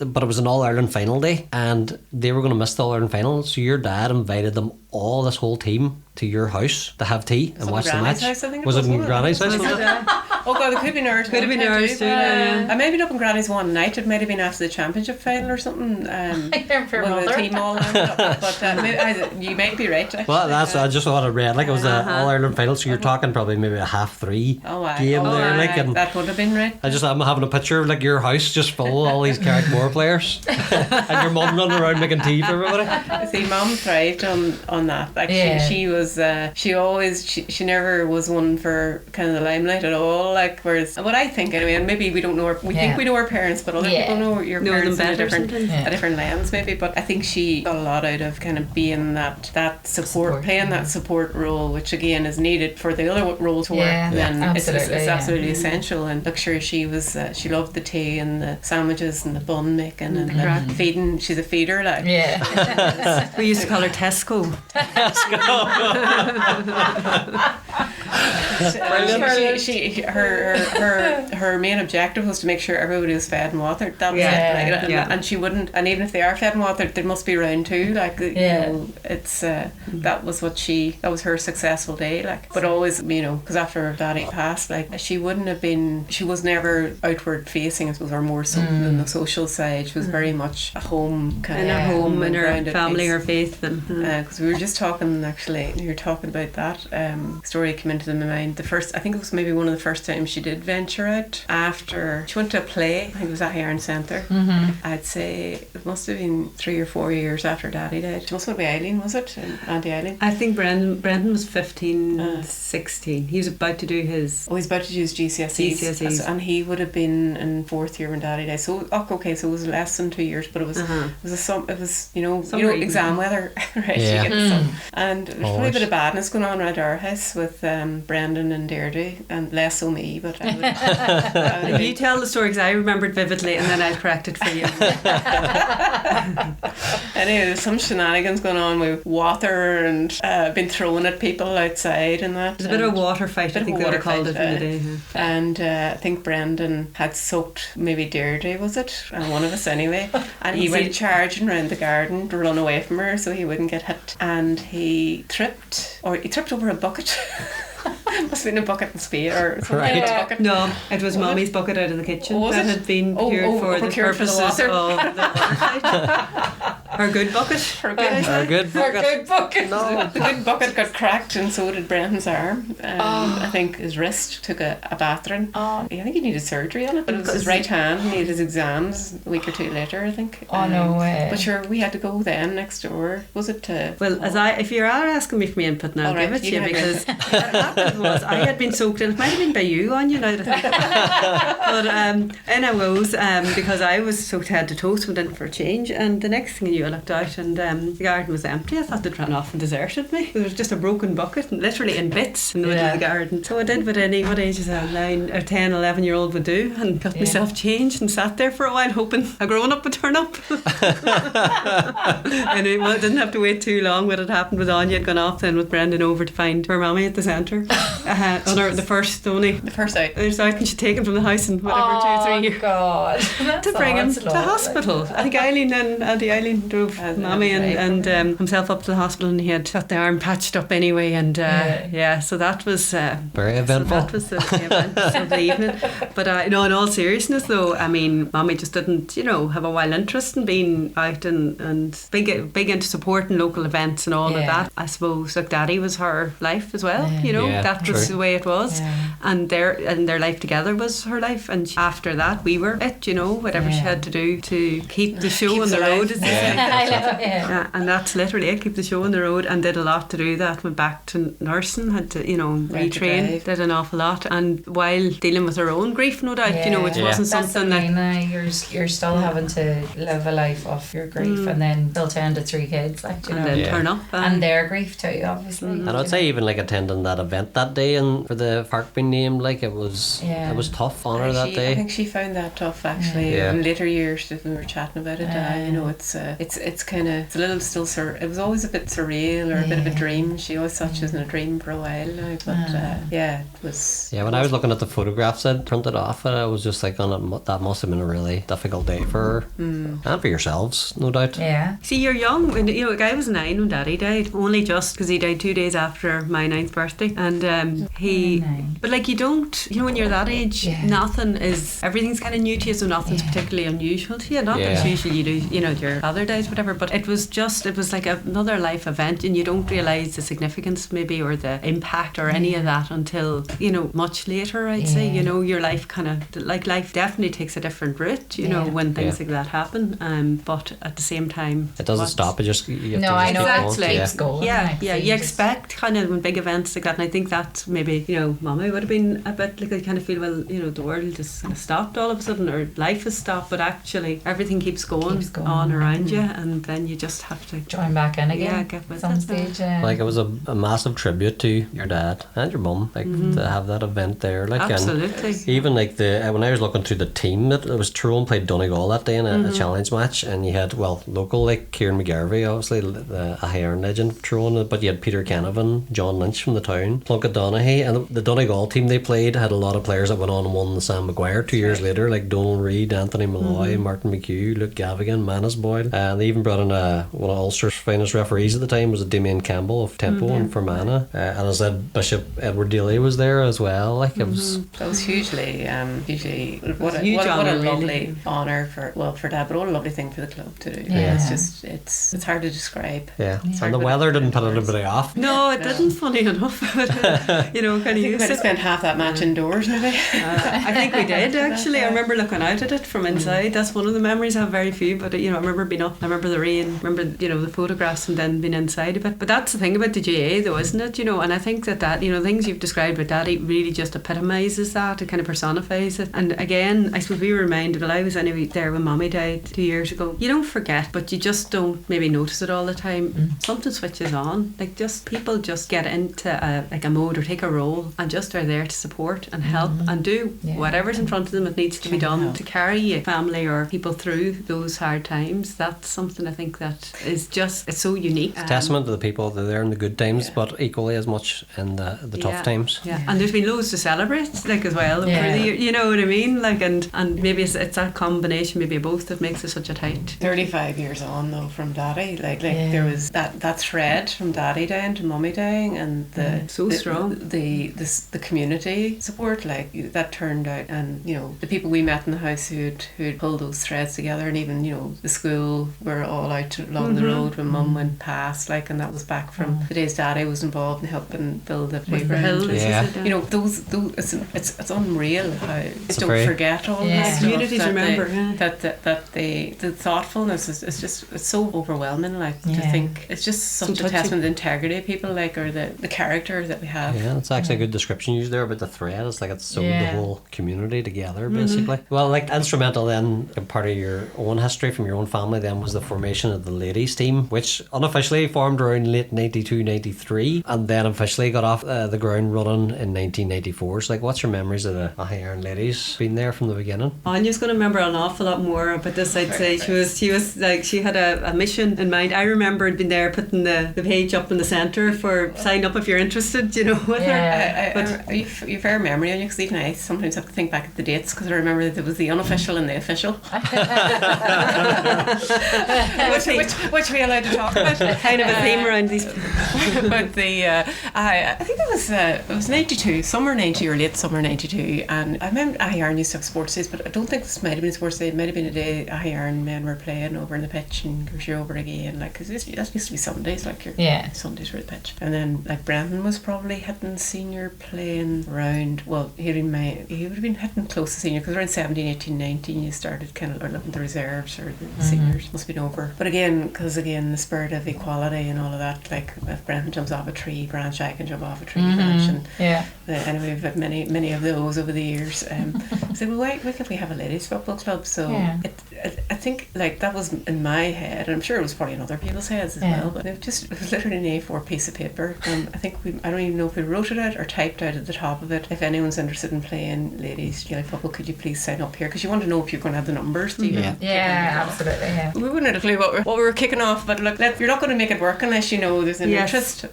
but it was an All-Ireland final day, and they were going to miss the All-Ireland final, so your dad invited them all, this whole team, to your house to have tea and watch the match. House, I think was it in Granny's house? Oh God, it could be ours. Could have been ours too. I may have been up in Granny's one night. It might have been after the championship final or something. The team all lined up, but you might be right. Actually. Well, that's I just what I read. Like it was the All Ireland final, so you're talking probably maybe a 3:30 game there. Like, and that would have been right. I'm having a picture of like your house just full of all these Carrickmore players, and your mum running around making tea for everybody. See, Mum thrived on that. Like she was. She never was one for kind of the limelight at all. Like, whereas what I think anyway, and maybe we don't know we think we know our parents, but other people know your parents in a different lens maybe. But I think she got a lot out of kind of being that support, playing that support role, which again is needed for the other role to work. Then it's absolutely essential. And look, sure, she was she loved the tea and the sandwiches and the bun making and like feeding. She's a feeder, like we used to call her Tesco. her main objective was to make sure everybody was fed and watered. That was it. And she wouldn't. And even if they are fed and watered, they must be around too. Like you know, it's that was her successful day. Like, but always, you know, because after her daddy passed, like she wouldn't have been. She was never outward facing, I suppose, or more so than the social side. She was very much a home kind in of her home, in her family, piece. her faith, and because we were just talking actually. You were talking about that story came into my mind. The first, I think it was maybe one of the first times she did venture out after she went to a play. I think it was at Aghyaran Centre. I'd say it must have been 3 or 4 years after Daddy died. It must have been Eileen, was it? Auntie Eileen. I think Brendan was 15, 16. He was about to do his. Oh, he's about to do his GCSEs. And he would have been in 4th year when Daddy died. So okay, so it was less than 2 years, but it was you know exam weather, right? Yeah. And there's probably a bit of badness going on around our house with Brendan and Deirdre, and less so me, but I would you tell the story because I remembered vividly, and then I'll correct it for you. Anyway, there's some shenanigans going on with water and been thrown at people outside and that. There's a bit of a water fight, I think they would have called it in the day. And I think Brendan had soaked maybe Deirdre, was it? And one of us anyway. And he went charging around the garden to run away from her so he wouldn't get hit. And he tripped over a bucket. Must have been a bucket and spade or something. Right. Bucket. No, it was Mummy's bucket out of the kitchen. Was that it? had been procured for the purposes of the water fight. Her good bucket. Her good bucket. No. The good bucket got cracked, and so did Brendan's arm. I think his wrist took a battering. I think he needed surgery on it, but it was his right hand. He had his exams a week or two later, I think. No way. But sure, we had to go then next door. Was it? Well, if you are asking me for my input now, I'll give it to you because what happened was I had been soaked in. It might have been by you, Áine, now that I think about it. But in I was because I was soaked head to toe, so went in for a change, and the next thing I looked out and the garden was empty. I thought they'd run off and deserted me. There was just a broken bucket, literally in bits in the middle of the garden. So I did what what ages a 9 or 10, 11-year-old would do, and got myself changed and sat there for a while hoping a grown-up would turn up. And I didn't have to wait too long. What had happened was Áine had gone off then with Brendan over to find her mommy at the centre. The first out. And she'd taken from the house in whatever 2 or 3 years. God. To bring him to hospital. I think Eileen and Auntie Eileen drove Mommy and himself up to the hospital, and he had got the arm patched up anyway, and so that was very eventful. So that was the event of the evening. But in all seriousness though, I mean, Mommy just didn't have a wild interest in being out and big into supporting local events and all of that. I suppose like Daddy was her life as well. That was the way it was, and their life together was her life. And after that, we were it. Whatever she had to do to keep the show on the road. And that's literally it. Keep the show on the road, and did a lot to do that. Went back to nursing, had to retrain, did an awful lot, and while dealing with her own grief, no doubt. Which wasn't that's something that you're still having to live a life of your grief, and then still tend to 3 kids, and then turn up and their grief too, obviously. And I'd say even like attending that event that day and for the park being named, like it was tough on her that day. I think she found that tough actually. In later years, we were chatting about it. It's kind of a little still it was always a bit surreal or a bit of a dream. She always thought she was in a dream for a while now, but it was. Yeah, when I was looking at the photographs I'd printed off, I was just like, that must have been a really difficult day for her and for yourselves, no doubt. Yeah. See, you're young. I was 9 when Daddy died, only just because he died 2 days after my 9th birthday, and but like you don't, when you're that age, everything's kind of new to you, so nothing's particularly unusual to you. Not that usually you do, your father dies, whatever, but it was like another life event, and you don't realise the significance maybe or the impact or any of that until much later, I'd say. Your life kind of, like, life definitely takes a different route, when things like that happen, but at the same time it doesn't stop, it just you have I know keep it keeps going. You expect kind of when big events like that, and I think that maybe Mama would have been a bit like, I kind of feel, well, the world just kind of stopped all of a sudden, or life has stopped, but actually everything keeps going on around you, and then you just have to join back in again. Yeah, get with some it. stage. Like it was a massive tribute to your dad and your mum, like to have that event there. Like Absolutely. And even like when I was looking through the team, it was Tyrone played Donegal that day in a challenge match, and you had local like Kieran McGarvey, obviously the Aghyaran legend of Tyrone, but you had Peter Canavan, John Lynch from the town, Plunkett Donaghy, and the Donegal team they played had a lot of players that went on and won the Sam Maguire 2 years later, like Donald Reid, Anthony Malloy, Martin McHugh, Luke Gavigan, Manus Boyle, and they even brought in one of Ulster's finest referees at the time was Damien Campbell of Tempo and Fermanagh, and as I said, Bishop Edward Daly was there as well. Like it was hugely what a lovely honour for Dad, but what a lovely thing for the club to do. It's hard to describe. And the weather didn't put anybody off. No, it didn't, funny enough. But, kind of we might have spent half that match indoors maybe. I think we did actually. I remember looking out at it from inside. That's one of the memories I have, very few, but I remember being up, I remember the rain, I remember the photographs, and then being inside a bit. But that's the thing about the GA though, isn't it? And I think that things you've described with Daddy really just epitomises that. It kind of personifies it. And again, I suppose we were reminded, I was anyway there when Mommy died 2 years ago. You don't forget, but you just don't maybe notice it all the time. Something switches on, like just people just get into a mode or take a role and just are there to support and help and do whatever's in front of them that needs to be done to carry a family or people through those hard times. That's something I think that is just, it's so unique. It's testament to the people that are there in the good times, but equally as much in the tough times. And there's been loads to celebrate like as well over the year, you know what I mean, like, and maybe it's that combination maybe of both that makes it such a tight 35 years on though from Daddy, like there was that thread from Daddy dying to Mummy dying, and so strong the community support, like that turned out, and the people we met in the house who'd pulled those threads together, and even the school were all out along the road when Mum went past, like, and that was back from the days Daddy was involved in helping build the playground. Those it's unreal how you don't forget all that communities remember that the thoughtfulness is just, it's so overwhelming, like to think it's just such a testament to the integrity of people, like, or the character that we have. It's actually a good description used there about the thread. It's like it's sewed the whole community together basically. Well, like instrumental then, part of your own history from your own family then was the formation of the ladies team, which unofficially formed around late 92-93 and then officially got off the ground running in 1994. So like, what's your memories of the Aghyaran Ladies being there from the beginning? Anya's going to remember an awful lot more about this. I'd say she was like, she had a mission in mind. I remember being there putting the page up in the centre for sign up if you're interested, with her. But you fair memory on you, because even I sometimes have to think back at the dates, because I remember that there was the unofficial and the official. which we allowed to talk about. Kind of a theme around these. But I think it was 92, summer 90 or late summer 92, and I remember Aghyaran used to have sports days, but I don't think this might have been a sports day. It might have been a day Aghyaran men were playing over in the pitch, and you're over again, like, because that used to be Sundays, like your Sundays were the pitch. And then like Brendan was probably hitting senior, playing around, well, he would have been hitting close to senior, because around 17, 18, 19 you started kind of looking at the reserves, or the seniors must have been over. But again, the spirit of equality and all of that, like if Brendan jumps off a tree branch, I can jump off a tree branch, and anyway, we've had many of those over the years. So why can't we have a ladies football club? So I think like that was in my head, and I'm sure it was probably in other people's heads as well, but it was literally an A4 piece of paper. I think I don't even know if we wrote it out or typed out at the top of it, if anyone's interested in playing ladies GLA football, could you please sign up here, because you want to know if you're going to have the numbers. Absolutely. We wouldn't have a clue what we were kicking off, but look, you're not going to make it work unless you know there's an interest.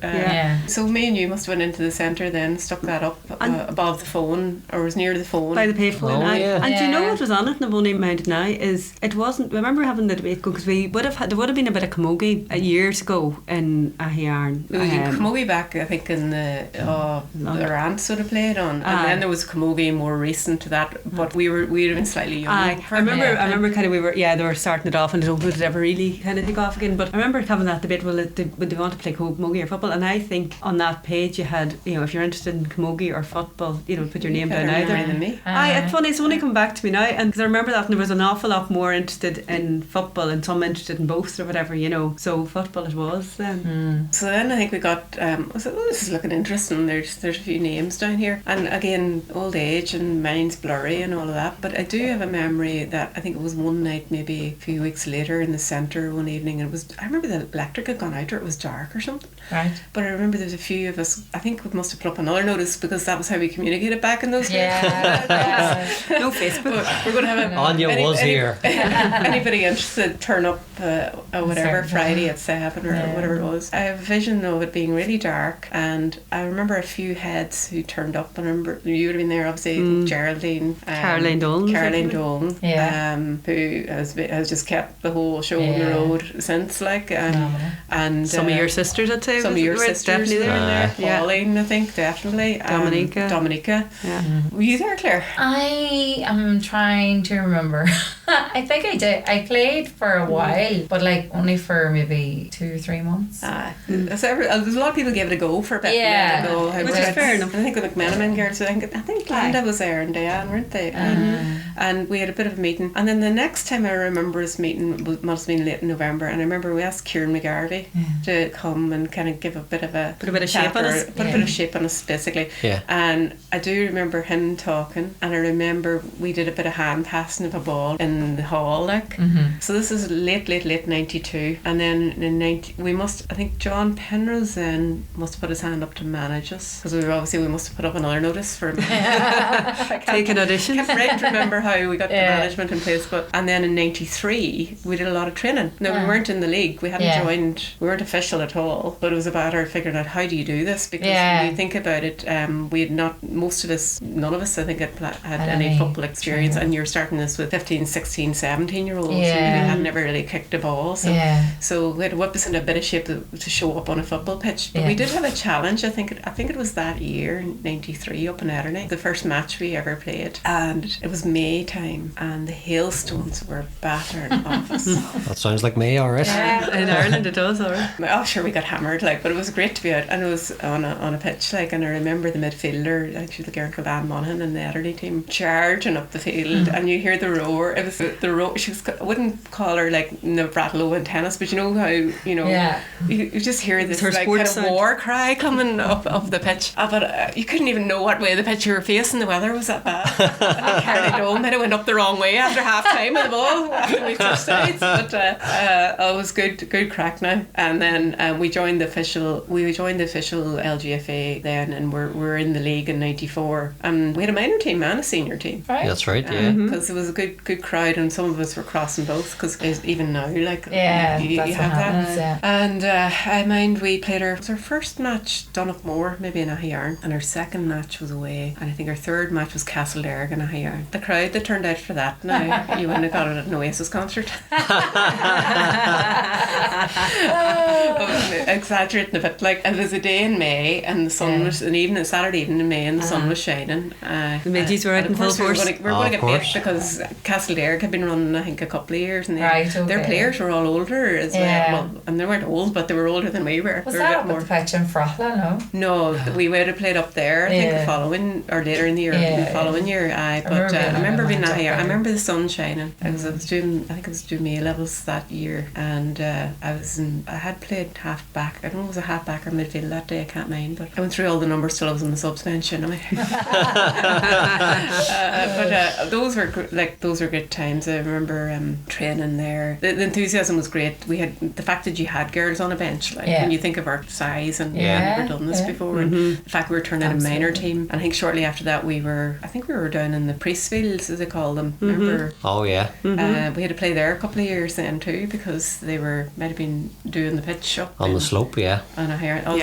So me and you must have went into the centre then, stuck that up above the phone, or was near the phone, by the payphone. And do you know what was on it, and I've only minded now, is it wasn't, I remember having the debate go, because there would have been a bit of camogie years ago in Aghyaran. There was camogie back, I think, in the Rants would have played on, and then there was camogie more recent to that, but we'd have been slightly young. I remember kind of they were starting it off, and would it ever really kind of take off again, but I remember having that debate, would they want to play camogie or football, and I think on that page you had, if you're interested in camogie or football, put your name down either. Than me. It's funny, it's only come back to me now, and because I remember that, and there was an awful lot more interested in football and some interested in both or whatever, so football it was then. So then I think we got I was like, this is looking interesting, there's a few names down here, and again, old age and mind's blurry and all of that, but I do have a memory that I think it was one night, maybe a few weeks later, in the centre one evening, and I remember the electric had gone out, or it was dark or something. Right. But I remember there was a few of us, I think we must have put up another notice, because that was how we communicated back in those days. Yeah. No Facebook. We're going to have Áine was here. Anybody interested, turn up whatever, Friday at 7 or whatever it was. I have a vision of it being really dark, and I remember a few heads who turned up. I remember you would have been there, obviously, Geraldine. Caroline Dolan. Who has just kept the whole show on the road since, like. And some of your sisters, I'd say. Some of your sisters definitely there. Pauline, I think, definitely. Dominica. Yeah. Were you there, Claire? I am trying to remember. I think I did. I played for a while, but like only for maybe 2 or 3 months. There's a lot of people gave it a go for a bit. Which is fair enough. I think the McMenamin girls, I think Linda was there and Diane, weren't they? And we had a bit of a meeting. And then the next time I remember us meeting must have been late in November, and I remember we asked Kieran McGarvey to come and kind of give a bit of shape on us. Put a bit of shape on us, basically. Yeah. And I do remember him talking, and I remember we did a bit of hand passing of a ball in the hall, like. So this is late 92, and then in 90 I think John Penrose then must have put his hand up to manage us, because we must have put up another notice for him. Take an audition. I can't right remember how we got the management in place, and then in 93 we did a lot of training. No, we weren't in the league, we hadn't joined, we weren't official at all, but it was about our figuring out how do you do this, because when you think about it, we had not, none of us I think had any football experience, and you're starting this with 15, 16, 17 year olds who had never really kicked a ball, so we had to whip us into a bit of shape to show up on a football pitch. But we did have a challenge. I think it was that year, 93, up in Aghyaran, the first match we ever played, and it was May time, and the hailstones were battering off us. That sounds like May, alright. In Ireland it does, alright. Oh sure, we got hammered, like, but it was great to be out, and it was on a pitch, like, and I remember the midfielder, actually the girl called Anne Monaghan in the Adderley team, charging up the field, and you hear the roar. It was the roar. I wouldn't call her like Navratilova in tennis, but you know how you just hear this like kind of war cry coming up the pitch. But you couldn't even know what way of the pitch you were facing. The weather was that bad. I think Caroline Dolan might have went up the wrong way after half time of the ball after we switched sides. But it was good crack now. And then we joined the official LGFA then, and we're in the league in 94. And we had a minor team and a senior team. Right. That's right, yeah. Because it was a good crowd, and some of us were crossing both, because even now, like, you have that. And I mind we played our first match Donaghmore, maybe in Aghyaran, and our second match was away, and I think our third match was Castlederg in Aghyaran. The crowd that turned out for that, now you wouldn't have got it at an Oasis concert. Exaggerating a bit, like, it was a day in May, and the sun was a Saturday evening in May, and the sun was shining. The midges were out in full force. We were going to get beat, because Castlederg had been running, I think, a couple of years, and their players were all older as well, and they weren't old, but they were older than we were. Was that up at the pitch in Frochla? No, we would have played up there, I think, the following, or later in the year, the following year. But I remember being out here. I remember the sun shining. I was doing A levels that year, and I had played half back. I don't know if it was a half back or midfield that day, I can't mind, but I went through all the numbers till I was on the subs bench anyway. But those were good times. I remember training there. The enthusiasm was great. We had the fact that you had girls on a bench, like, when you think of our size, and we've never done this before, and the fact we were turning out a minor team, and I think shortly after that we were down in the Priestfields, as they call them. Remember? Oh yeah. We had to play there a couple of years then too, because they might have been doing the pitch up on the slope, the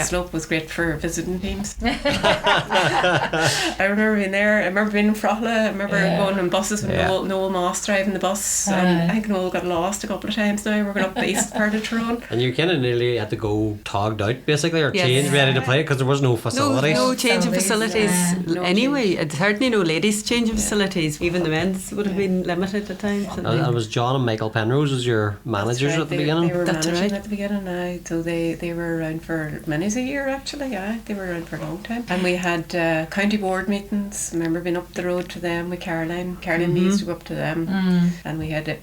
slope was great for visiting teams. I remember being there. I remember being in Frochla. I remember going on buses with Noel Moss driving the bus, and I think Noel got lost a couple of times now. We're going up the east part of Tyrone, and you kind of nearly had to go togged out basically, or change ready to play, because there was no facilities. No change of facilities anyway. Certainly no ladies change of facilities. Even the men's would have been limited at times. And it was John and Michael Penrose as your managers at the beginning. They were managing at the beginning. So they were around for many a year actually. They were around for a long time. And we had county board meetings. I remember being up the road to them with Caroline. We used to go up to them, and we had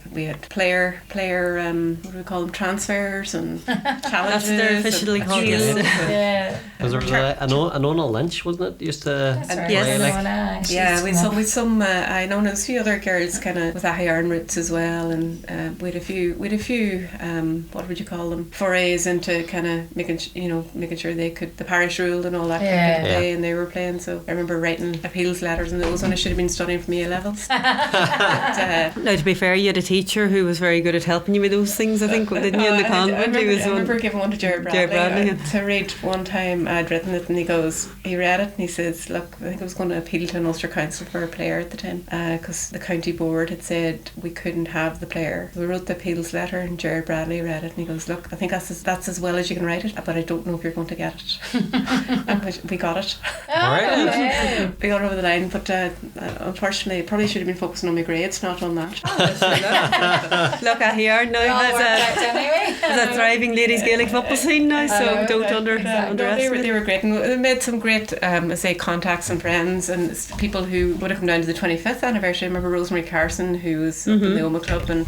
player what do we call them, transfers and challenges. That's their officially called. Because there was an Ona Lynch, wasn't it? Used to That's right. Yes. Yeah, with some I know there's a few other girls kind of with Aghyaran roots as well, and we had a few what would you call them, forays into kind of making sure they could, the parish rule and all that kind of play, and they were playing. So I remember writing appeals letters and those when I should have been studying for my A levels. Now, to be fair, you had a teacher who was very good at helping you with those things, I think, didn't you, in the convent? I remember giving one to Deirdre Bradley to read one time. I'd written it and he read it and he says, look, I think I was going to appeal to an Ulster Council for a player at the time because the county board had said we couldn't have the player. We wrote the appeals letter and Deirdre Bradley read it and he goes, look, I think that's as well as you can write it, but I don't know if you're going to get it. And we got it. Right. We got over the line, but unfortunately probably should have been focusing on my grades, not on that. Look, Aghyaran now has a thriving ladies Gaelic football scene now, so don't underestimate. They were great, and they made some great contacts and friends and people who would have come down to the 25th anniversary. I remember Rosemary Carson, who was up in the Oma Club, and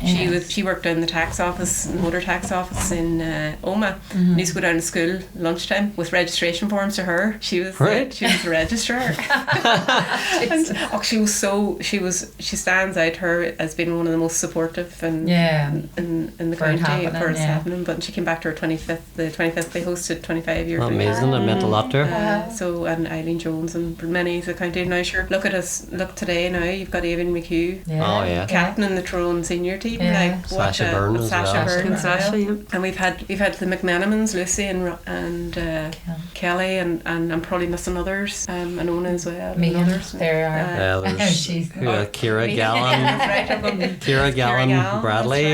she worked in the tax office, motor tax office in Oma, and used to go down to school lunchtime with registration forms to her. She was the registrar. And she stands out, her, as being one of the most supportive and in the county for it happening. But she came back to her 25th. The 25th they hosted 25 years. Amazing, it meant a lot to her. So, and Eileen Jones and many of the county. Now sure, look at us, look today now, you've got Aileen McHugh, captain in the Tyrone senior team, like Sasha Byrne as well. And we've had the McMenamins, Lucy and Kelly, and I'm probably missing others, and Ona as well. Me and others. There are. There's Kira Gallen, Kira Gallen Bradley,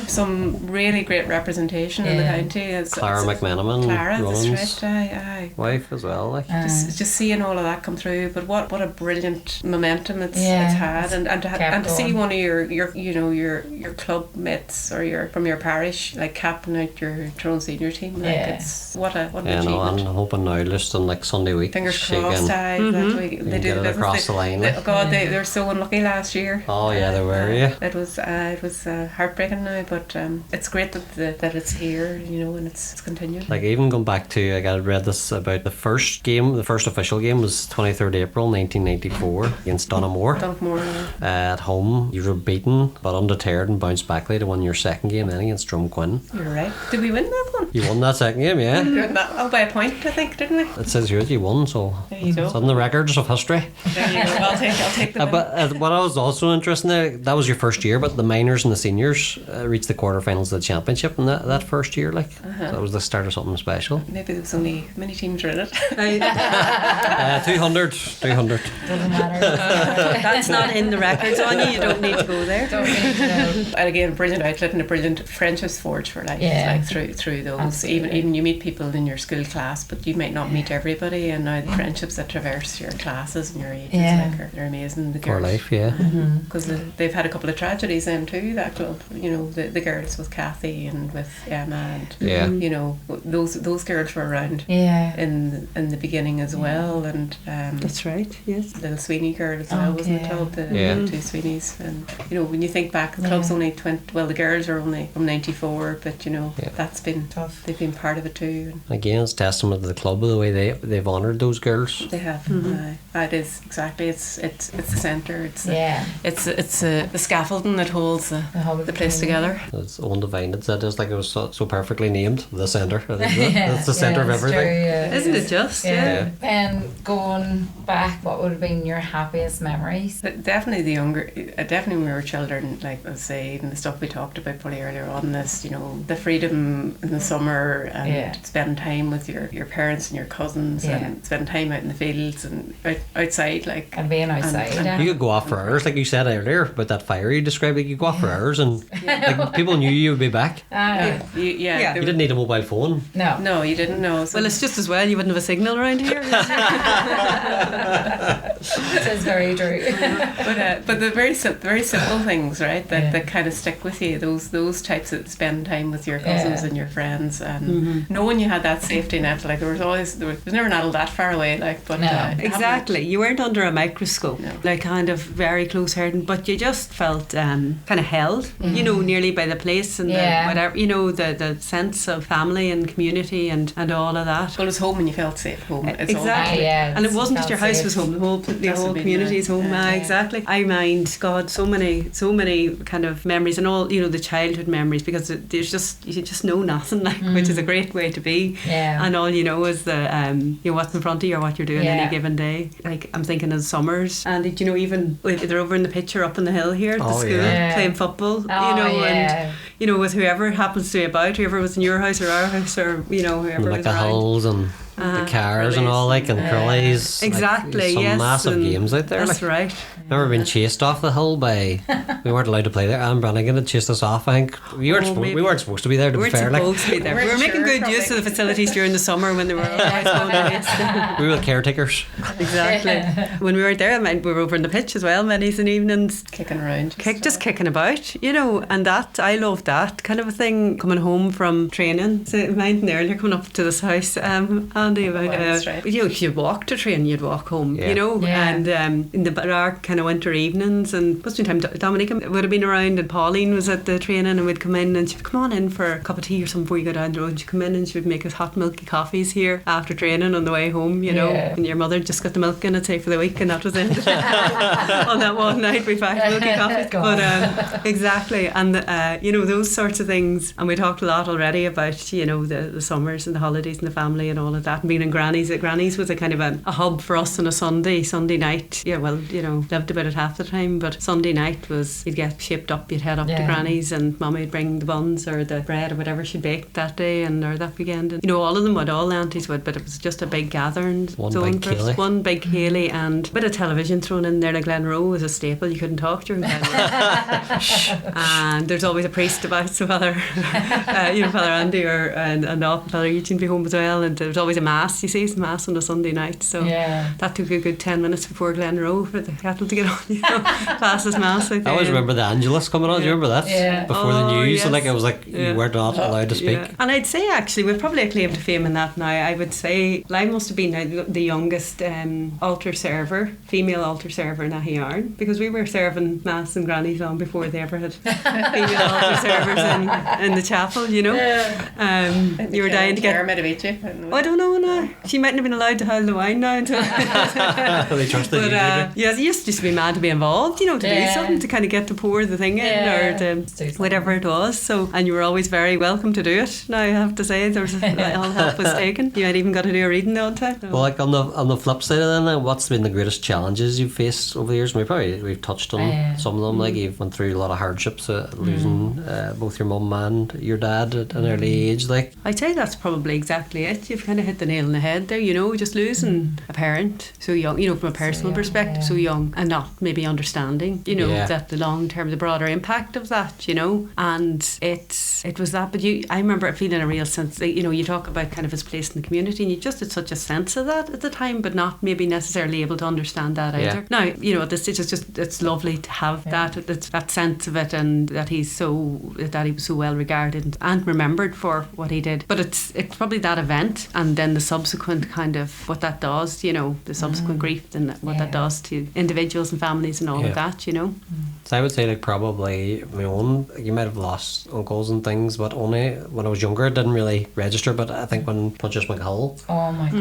some really great representation in the county. Clara McMenamin, that's right, wife as well. Like. Just seeing all of that come through, but what a brilliant momentum it's had, and to see one of your club mates or from your parish like captain out your Tyrone senior team, like it's what an achievement. I'm hoping now, listing like Sunday week, fingers crossed, that they get it across the line. They were so unlucky last year. They were. It was heartbreaking now, but it's great that it's here, and it's continued. Like even going back to, I read this about the first official game was 23rd April 1994 against Donamore. At home, you were beaten but undeterred and bounced back to win your second game then against Drumquin. You're right. Did we win that one? You won that second game, by a point, I think, didn't we? It says here that you won, so it's on the records of history. There you go. I'll take the win. But what I was also interested in, that was your first year, but the minors and the seniors reached the quarterfinals of the championship in that first year, so that was the start of something special. Maybe there was only many teams were in it. 200. Doesn't matter. That's not in the records, Áine. You don't need to go there. Don't need to know. And again, brilliant outlet and a brilliant friendships forged for life. Like through those. Absolutely. Even you meet people in your school class, but you might not meet everybody. And now the friendships that traverse your classes and your ages, they're amazing. The girls, for life, because they've had a couple of tragedies then too. That club, the girls with Kathy and with Emma, and those girls were around in the beginning as well, and that's right. Yes, little Sweeney girl as well was in the club. The two Sweeneys, and when you think back, the club's only 20. Well, the girls are only from 94, but that's been tough. They've been part of it too. Again, it's testament to the club the way they've honoured those girls. They have. It is exactly. It's the centre. It's the scaffolding that holds the place together. As Owen Devine had said, it was so perfectly named, the centre. That's the centre of everything. True, Isn't it just? And going back, what would have been your happiest memories? But definitely definitely when we were children, like I say, even the stuff we talked about probably earlier on this, the freedom in the summer and spending time with your parents and your cousins and spending time out in the fields and outside, and being outside. And you could go off for hours, like you said earlier about that fire you described. Like you go off for hours and like, people knew you would be back. You didn't need a mobile phone. No, you didn't know. So well, it's just as well you wouldn't have a signal around here. It is very true. But the very simple things, right? That kind of stick with you. Those types of spend time with your cousins and your friends, and knowing you had that safety net. Like there was never an adult that far away. Like, but exactly, you weren't under a microscope, like kind of very close herding, but you just felt kind of held, nearly by the place and the whatever, the sense of family and community and all of that. Well, it was home and you felt safe home. It's Exactly. And it wasn't just your house was home, the whole community is home. Exactly. I mind, God, so many kind of memories, and all, the childhood memories, because you just know nothing, like, which is a great way to be. And all you know is what's in front of you or what you're doing any given day. Like, I'm thinking of summers, and even they're over in the picture up on the hill here at the school playing football, and with whoever happens to be about, whoever was in your house or our house, or whoever like was the around. hills and the cars and all, like, and curlies. Exactly, like, some massive games out there. That's right. Remember being chased off the hill by, we weren't allowed to play there. Anne Brannigan had chased us off. I think we weren't supposed to be there, to be fair. We were making good use of the facilities during the summer when they were always going to we were the caretakers. Exactly. When we were there, we were over in the pitch as well, many evenings. Kicking around. Just kicking about, and that, I loved that kind of a thing, coming home from training. So minding earlier, coming up to this house, Andy, about, you'd walk to train, you'd walk home, and in the dark kind of winter evenings, and most of the time Dominique would have been around, and Pauline was at the training, and we'd come in, and she'd come on in for a cup of tea or something before you go down the road. She'd come in and she would make us hot milky coffees here after training on the way home, and your mother just got the milk in it, say, for the week, and that was it. On that one night we packed milky coffees. But exactly, and those sorts of things. And we talked a lot already about the summers and the holidays and the family and all of that, and being in Granny's. Granny's was a kind of a hub for us on a Sunday night. Lived about it half the time, but Sunday night was, you'd get shaped up, you'd head up to Granny's, and Mummy would bring the buns or the bread or whatever she'd baked that day or that weekend, and all of them would, all aunties would, but it was just a big gathering. One big Cayley, and a bit of television thrown in there. Like Glenroe was a staple, you couldn't talk during Glenroe. And there's always a priest about, so Father Andy and Father Eugene be home as well, and there's always a mass, mass on a Sunday night, so that took a good 10 minutes before Glenroe for the cattle to get on, fastest mass. I always remember the Angelus coming on. Do you remember that? Before the news, yes. so like it was like you were not allowed to speak. And I'd say actually we've probably a claim to fame in that now. I would say I must have been the youngest altar server, female altar server in Aghyaran, because we were serving mass and grannies long before they ever had female altar servers in the chapel. You were dying to get. Claire might have beat you. I don't know now. She mightn't have been allowed to hold the wine now until. They trusted you. Yes, you used to be mad to be involved, to do something, to kind of get to pour the thing in or to whatever it was. So, and you were always very welcome to do it. Now I have to say, there was all help was taken. You had even got to do a reading all the time. Well, like on the flip side of that, what's been the greatest challenges you've faced over the years? We've touched on some of them. Like you've went through a lot of hardships, losing both your mum and your dad at an early age. Like I'd say that's probably exactly it. You've kind of hit the nail on the head there. Just losing a parent so young. From a personal perspective, so young, and not maybe understanding. That the long term, the broader impact of that. And it was that. But I remember feeling a real sense. You talk about kind of his place in the community, and you just had such a sense of that at the time, but not maybe necessarily able to understand that either. Now, at this stage, it's lovely to have that sense of it, and that he was so well regarded and remembered for what he did. But it's probably that event, and then the subsequent kind of what that does, the subsequent grief and what that does to individuals and families and all of that, So I would say probably my own, you might have lost uncles and things, but only when I was younger it didn't really register. But I think when Punches McHull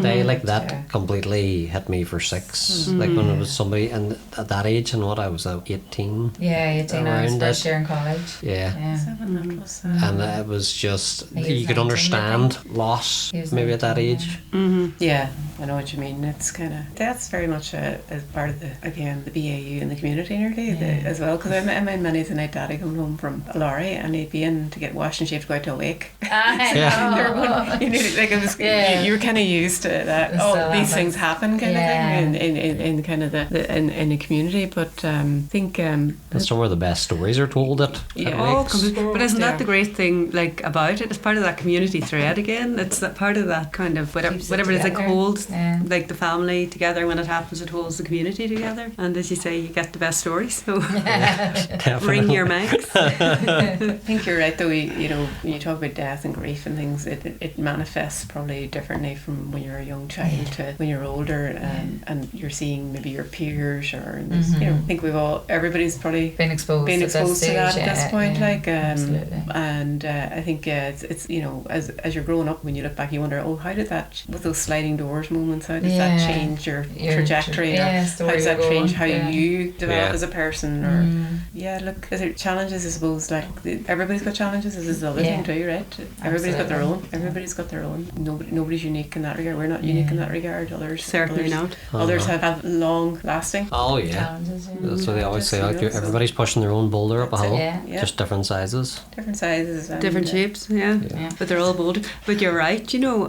died, that completely hit me for 6. Like when it was somebody and at that age, and I was 18. 18, I was first year in college. And it was just, you could understand loss maybe at that age. Yeah, I know what you mean. It's kind of, that's very much a part of the BAU in the community nearly as well, because I mean many a night Daddy come home from a lorry and he'd be in to get washed and she had to go out to a wake. You were kind of used to that. These things happen kind of thing in kind of in the community. But I think that's somewhere the best stories are told at wakes. But isn't that the great thing about it? It's part of that community thread again. It's that part of that kind of whatever it is that holds like the family together. When it happens, it holds the community together. And as you say, you get the best stories. So ring your mics. I think you're right though. You know, when you talk about death and grief and things, it manifests probably differently from when you're a young child to when you're older, and you're seeing maybe your peers or you know, I think everybody's probably been exposed to that at this point, like absolutely. and I think it's you know, as you're growing up, when you look back, you wonder, how did that, with those sliding doors moments, how does that change your trajectory, or how does that change how you develop as a person, or look, is there challenges? I suppose like everybody's got challenges. This is the other thing too, right? Everybody's got their own. Everybody's got their own. Nobody's unique in that regard. We're not unique in that regard. Others certainly not. Others have long lasting. Oh yeah. Challenges, That's what they always say. Like, everybody's pushing their own boulder up a hill. Just different sizes. Different sizes. And different shapes. But they're all bold. But you're right, you know.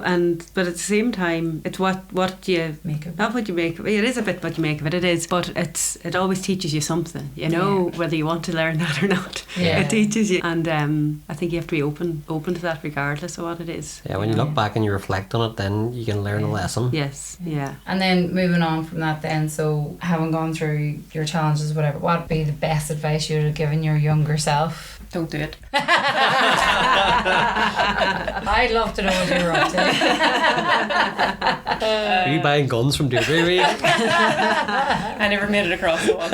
But at the same time, it's what you make of it. Not what you make of it. It is a bit what you make of it. It is, but it always teaches you something. You know, whether you want to learn that or not. It teaches you, and I think you have to be open to that, regardless of what it is. Yeah, when you look back and you reflect on it, then you can learn a lesson. Yes, yeah. And then moving on from that, then, so having gone through your challenges, whatever, what would be the best advice you would have given your younger self? Don't do it. I'd love to know what you were up to. Are you buying guns from Deirdre? I never made it across the wall.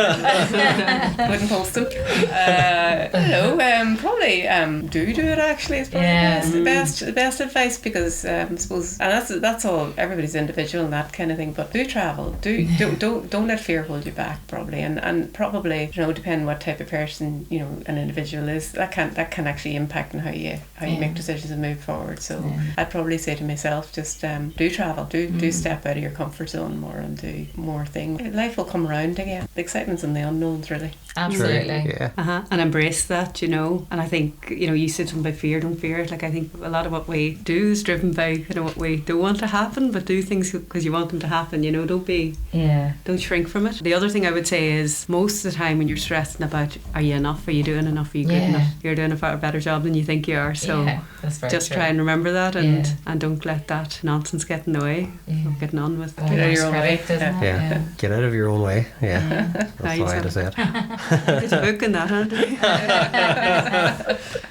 Wouldn't post them. I don't know. Probably do it. Actually, is probably the best advice, because I suppose, and that's all. Everybody's individual and that kind of thing. But do travel. Don't let fear hold you back. Probably, and probably, you know, depending what type of person, you know, an individual is, that can actually impact on how you make decisions and move forward. So I'd probably say to myself, just do travel, do step out of your comfort zone more and do more things. Life will come around again. The excitement's in the unknowns, really. Absolutely. And embrace that, you know. And I think, you know, you said something about fear. Don't fear it. Like, I think a lot of what we do is driven by, you know, what we don't want to happen, but do things because you want them to happen. You know, don't shrink from it. The other thing I would say is, most of the time when you're stressing about, are you enough? Are you doing enough? Are you good enough? You're doing a far better job than you think you are. So that's very just true. try and remember that, and don't let that nonsense get in the way of getting on with Get out of your own way. Get out of your own way. That's the way to say it. There's a book in that, Andy.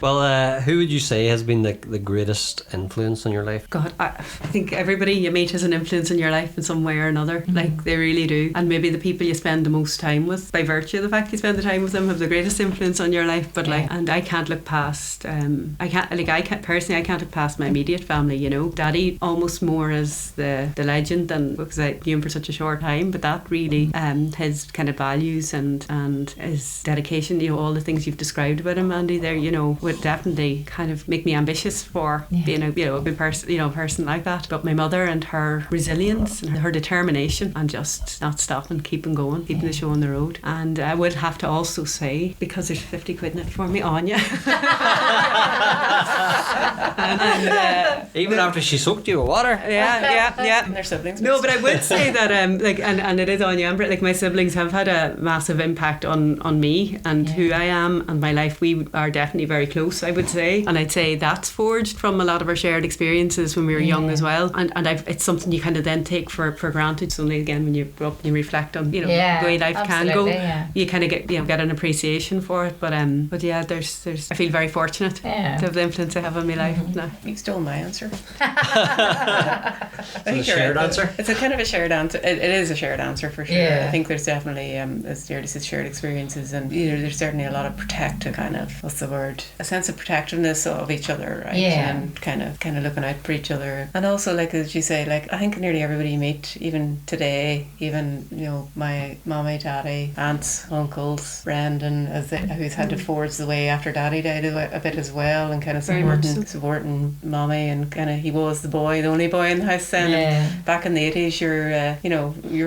Well, who would you say has been the greatest influence on your life? God, I think everybody you meet has an influence in your life in some way or another. Like, they really do. And maybe the people you spend the most time with, by virtue of the fact you spend the time with them, have the greatest influence on your life. But and I can't look past. I can't look past my immediate family. You know, Daddy almost more as the legend than, because I knew him for such a short time. But that really, his kind of values and his dedication. You know, all the things you've described about him, Andy. There, you know, would definitely kind of make me ambitious for being a good person. You know, a person like that. But my mother and her resilience and her determination, and just not stopping, keeping going, keeping the show on the road. And I would have to also say, because there's 50 quid in it for me, Áine. and even after she soaked you with water. Yeah. And their siblings. No, but I would say that and it is Áine and Britt, like, my siblings have had a massive impact on me and who I am and my life. We are definitely very close, I would say, and I'd say that's forged from a lot of our shared experiences when we were young as well, and it's something you kind of then take for granted. So only again when you grow up and you reflect on, you know, the way life can go, you kind of get an appreciation for it. But yeah, there's I feel very fortunate to have the influence I have on my life now. You stole my answer. It's a shared answer. It's a kind of a shared answer. It is a shared answer for sure. I think there's definitely, as Deirdre said, shared experiences, and there's certainly a lot of protective kind of, what's the word? A sense of protectiveness of each other, right? And kind of looking out for each other. And also, like, as you say, like, I think nearly everybody you meet, even today, even, you know, my mommy, daddy, aunts, uncles, Brendan, who's had to forge the way after daddy died a bit as well, and kind of supporting mommy, and kind of, he was the only boy in the house then. And back in the 80s, you're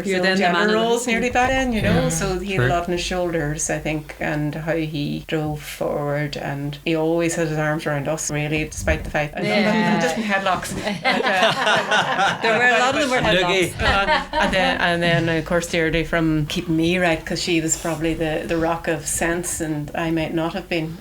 still gender roles nearly back then, you know. So he had a lot on his shoulders, I think, and how he drove forward, and he always had his arms around us, really, despite the fact just in headlocks. There were a lot of them were headlocks. And then of course Deirdre, from keeping me right, because she was probably the rock of sense, and I might not have been.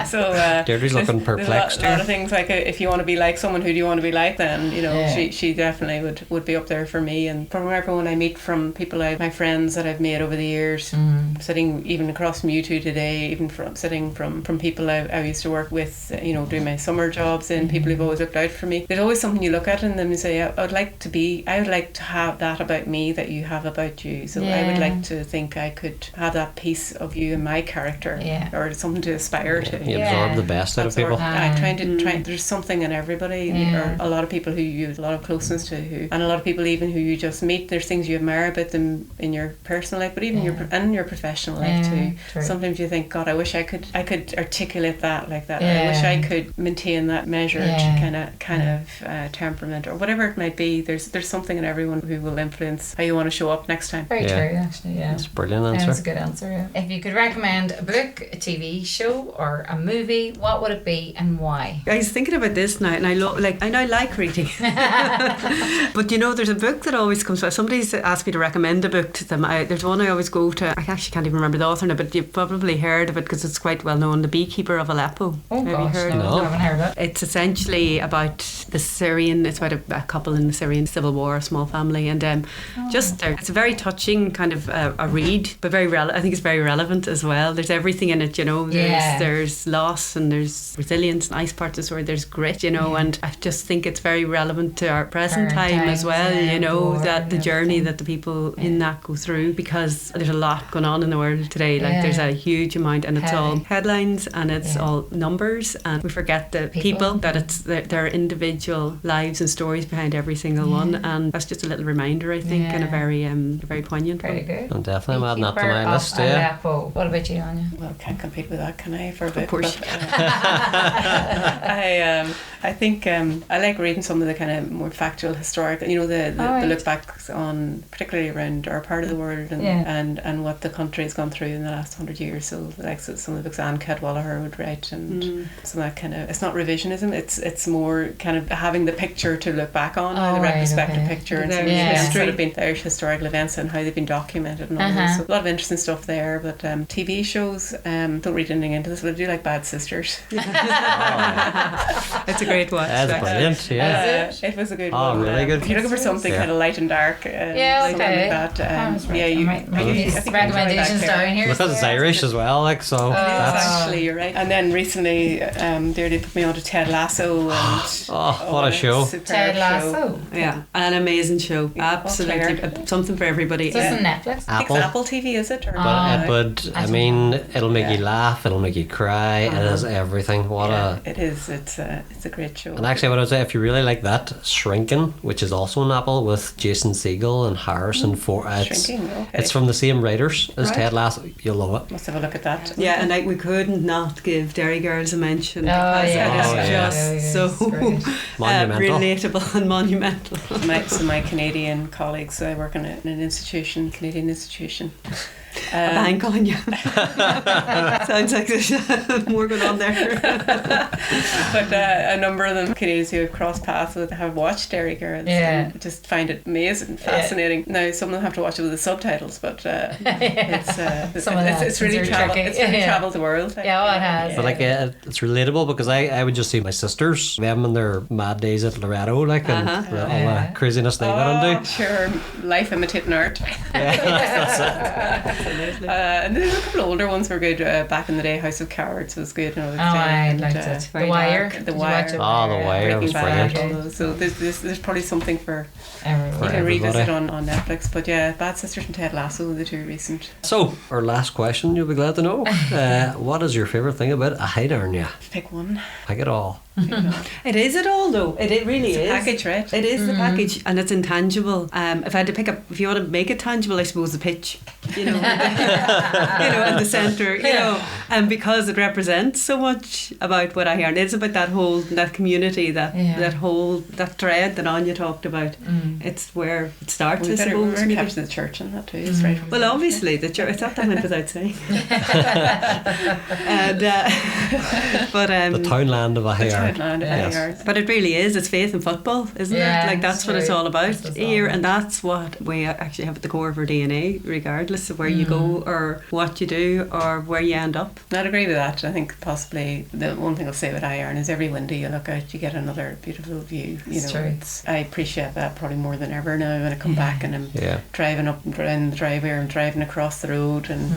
So Deirdre's looking perplexed. A lot of things, like, if you want to be like someone, who do you want to be like then? and she definitely would be up there for me. And from everyone I meet, from people my friends that I've made over the years, sitting even across from you two today, even from people I used to work with, doing my summer jobs in, people who've always looked out for me. There's always something you look at in them and say, I would like to have that about me that you have about you. So I would like to think I could have that piece of you in my character, or something to aspire to. You absorb the best out of people. There's something in everybody, or a lot of people who you have a lot of closeness to, and a lot of people even who you just meet. There's things you admire about them in your personal life, but even in your professional life too. True. Sometimes you think, God, I wish I could articulate that like that. I wish I could maintain that measured kind of temperament, or whatever it might be. There's something in everyone who will influence how you want to show up next time. Very true, actually. Yeah, that's a brilliant answer. That's a good answer. Yeah. If you could recommend a book, a TV show, or a movie, what would it be and why? I was thinking about this now, and I like reading. But there's a book that always comes by. Somebody's asked me to recommend a book to them. There's one I always go to. I actually can't even remember the author now, but you've probably heard of it because it's quite well known. The Beekeeper of Aleppo. Oh gosh, no, I haven't heard of it. It's essentially about the Syrian. It's about a couple in the Syrian civil war, a small family, and it's a very touching kind of a read, but I think it's very relevant as well. There's everything in it, There's loss and there's resilience, nice parts of the story. There's grit, and I just think it's very relevant to our present time as well. That the journey that the people in that go through, because there's a lot going on in the world today. Like there's a huge amount, and it's all headlines and it's all numbers, and we forget the people that it's their individual lives and stories behind every single one, and that's just a little reminder, I think, and a very poignant very one. Good. I'm definitely adding that to my list. Aleppo. What about you, Áine? Well, can't compete with that, can I? For a bit. Of course. I think I like reading some of the kind of more factual, historic, the look backs on, particularly around our part of the world, and what the country has gone through in the last 100 years. So like some of the books Anne Cadwallader would write, and some of that kind of, it's not revisionism, it's more kind of having the picture to look back on, the retrospective picture, and some of the events that have been Irish historical events and how they've been documented and all that. So a lot of interesting stuff there. But TV shows, don't read anything into this, but I do like Bad Sisters. It's a great watch. That's brilliant. It was a good one. Oh, really good. If you're looking for something kind of light and dark, something like that, recommendations down here. Because it's Irish as well, like, so that's actually, you're right. And then recently, Deirdre put me on to Ted Lasso, and what a show! Ted Lasso, an amazing show. Absolutely, something for everybody. Is this on Netflix? Apple TV, is it? I mean, it'll make you laugh, it'll make you cry. It has everything. It is. It's a great show. And actually, what I would say, if you really like that, Shrinking, which is also on Apple with Jason Segel and Harrison Ford. It's from the same writers as Ted Lasso. You'll love it. Must have a look at that. Yeah, and we couldn't not give Derry Girls a mention because it is just so relatable and monumental. My Canadian colleagues, I work in an Canadian institution. A bank on you. Sounds like there's more going on there. But a number of them, Canadians who have crossed paths with, have watched Derry Girls and just find it amazing, fascinating. Now some of them have to watch it with the subtitles, but it's really travelled the world. It has. But it's relatable because I would just see my sisters, them in their mad days at Loretto, like, and all the craziness they got into. Sure, life imitating art. That's it. And there's a couple of older ones were good. Back in the day, House of Cards was good. I liked it. The Wire. The Wire. The Wire was brilliant. So there's probably something for everyone. You can revisit on Netflix. But Bad Sisters and Ted Lasso, the two recent. So our last question, you'll be glad to know. What is your favourite thing about AghyNarnia? Pick one. Pick it all. It is it all though. It really is. It's a package, right? It is the package, and it's intangible. If I had to pick up, if you want to make it tangible, I suppose the pitch, in the centre, and because it represents so much about what I hear, and it's about that community, that thread that Áine talked about. It's where it starts. I suppose. We're kept in the church and that too. Is right. Well, obviously the church. That went without saying. And but the townland of Aghyaran. Yes. But it really is. It's faith and football, isn't it? Like that's what it's all about here, and that's what we actually have at the core of our DNA, regardless. regardless of where you go or what you do or where you end up. I'd agree with that. I think possibly the one thing I'll say with Aghyaran is every window you look out, you get another beautiful view. I appreciate that probably more than ever now when I come back and I'm driving up and down the driveway or I'm driving across the road and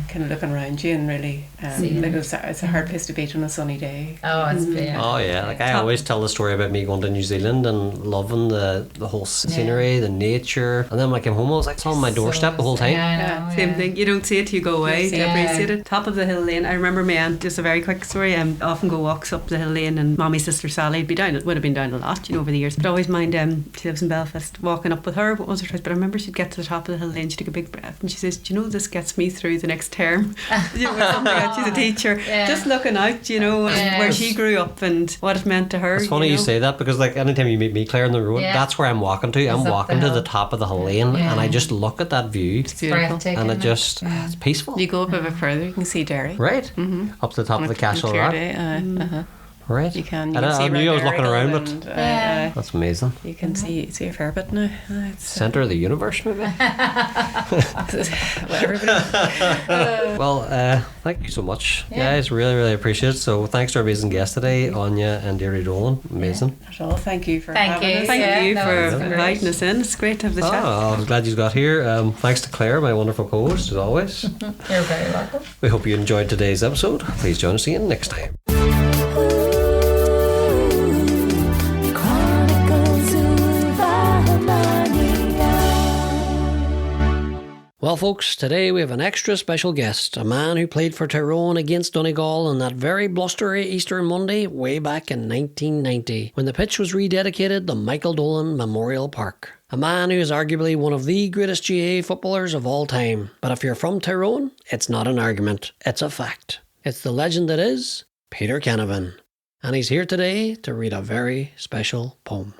kind of looking around you and really like it's a hard place to beat on a sunny day. Oh, it's brilliant. Oh yeah, like I always tell the story about me going to New Zealand and loving the whole scenery, the nature, and then when I came home I was like, it's on my doorstep the whole time. Yeah, I know, Same thing. You don't see it till you go away to appreciate it. Top of the hill lane. I remember my aunt, just a very quick story. I often go walks up the hill lane, and Mommy's sister Sally would have been down a lot, over the years. But I always mind. She lives in Belfast. Walking up with her, once or twice. But I remember she'd get to the top of the hill lane. She took a big breath, and she says, "Do you know this gets me through the next term?" Something like that. She's a teacher, just looking out, where she grew up and what it meant to her. It's funny you say that, because like anytime you meet me, Claire, on the road, that's where I'm walking to. I'm walking to the top of the hill lane, and I just look at that view. It's beautiful. And it just it's peaceful. You go up a bit further, you can see Derry. Right. Up to the top of the castle. Right. You can I knew I was looking around, but that's amazing. You can see a fair bit now. Centre of the universe, maybe. Well, thank you so much, guys. Really, really appreciate it. So thanks to our amazing guest today, Áine and Deirdre Dolan. Amazing. Thank you for having us. Thank you for inviting us in. It's great to have the chat. I'm glad you got here. Thanks to Claire, my wonderful co-host, as always. You're very welcome. We hope you enjoyed today's episode. Please join us again next time. Well, folks, today we have an extra special guest, a man who played for Tyrone against Donegal on that very blustery Easter Monday way back in 1990, when the pitch was rededicated the Michael Dolan Memorial Park. A man who is arguably one of the greatest GAA footballers of all time. But if you're from Tyrone, it's not an argument, it's a fact. It's the legend that is Peter Canavan. And he's here today to read a very special poem.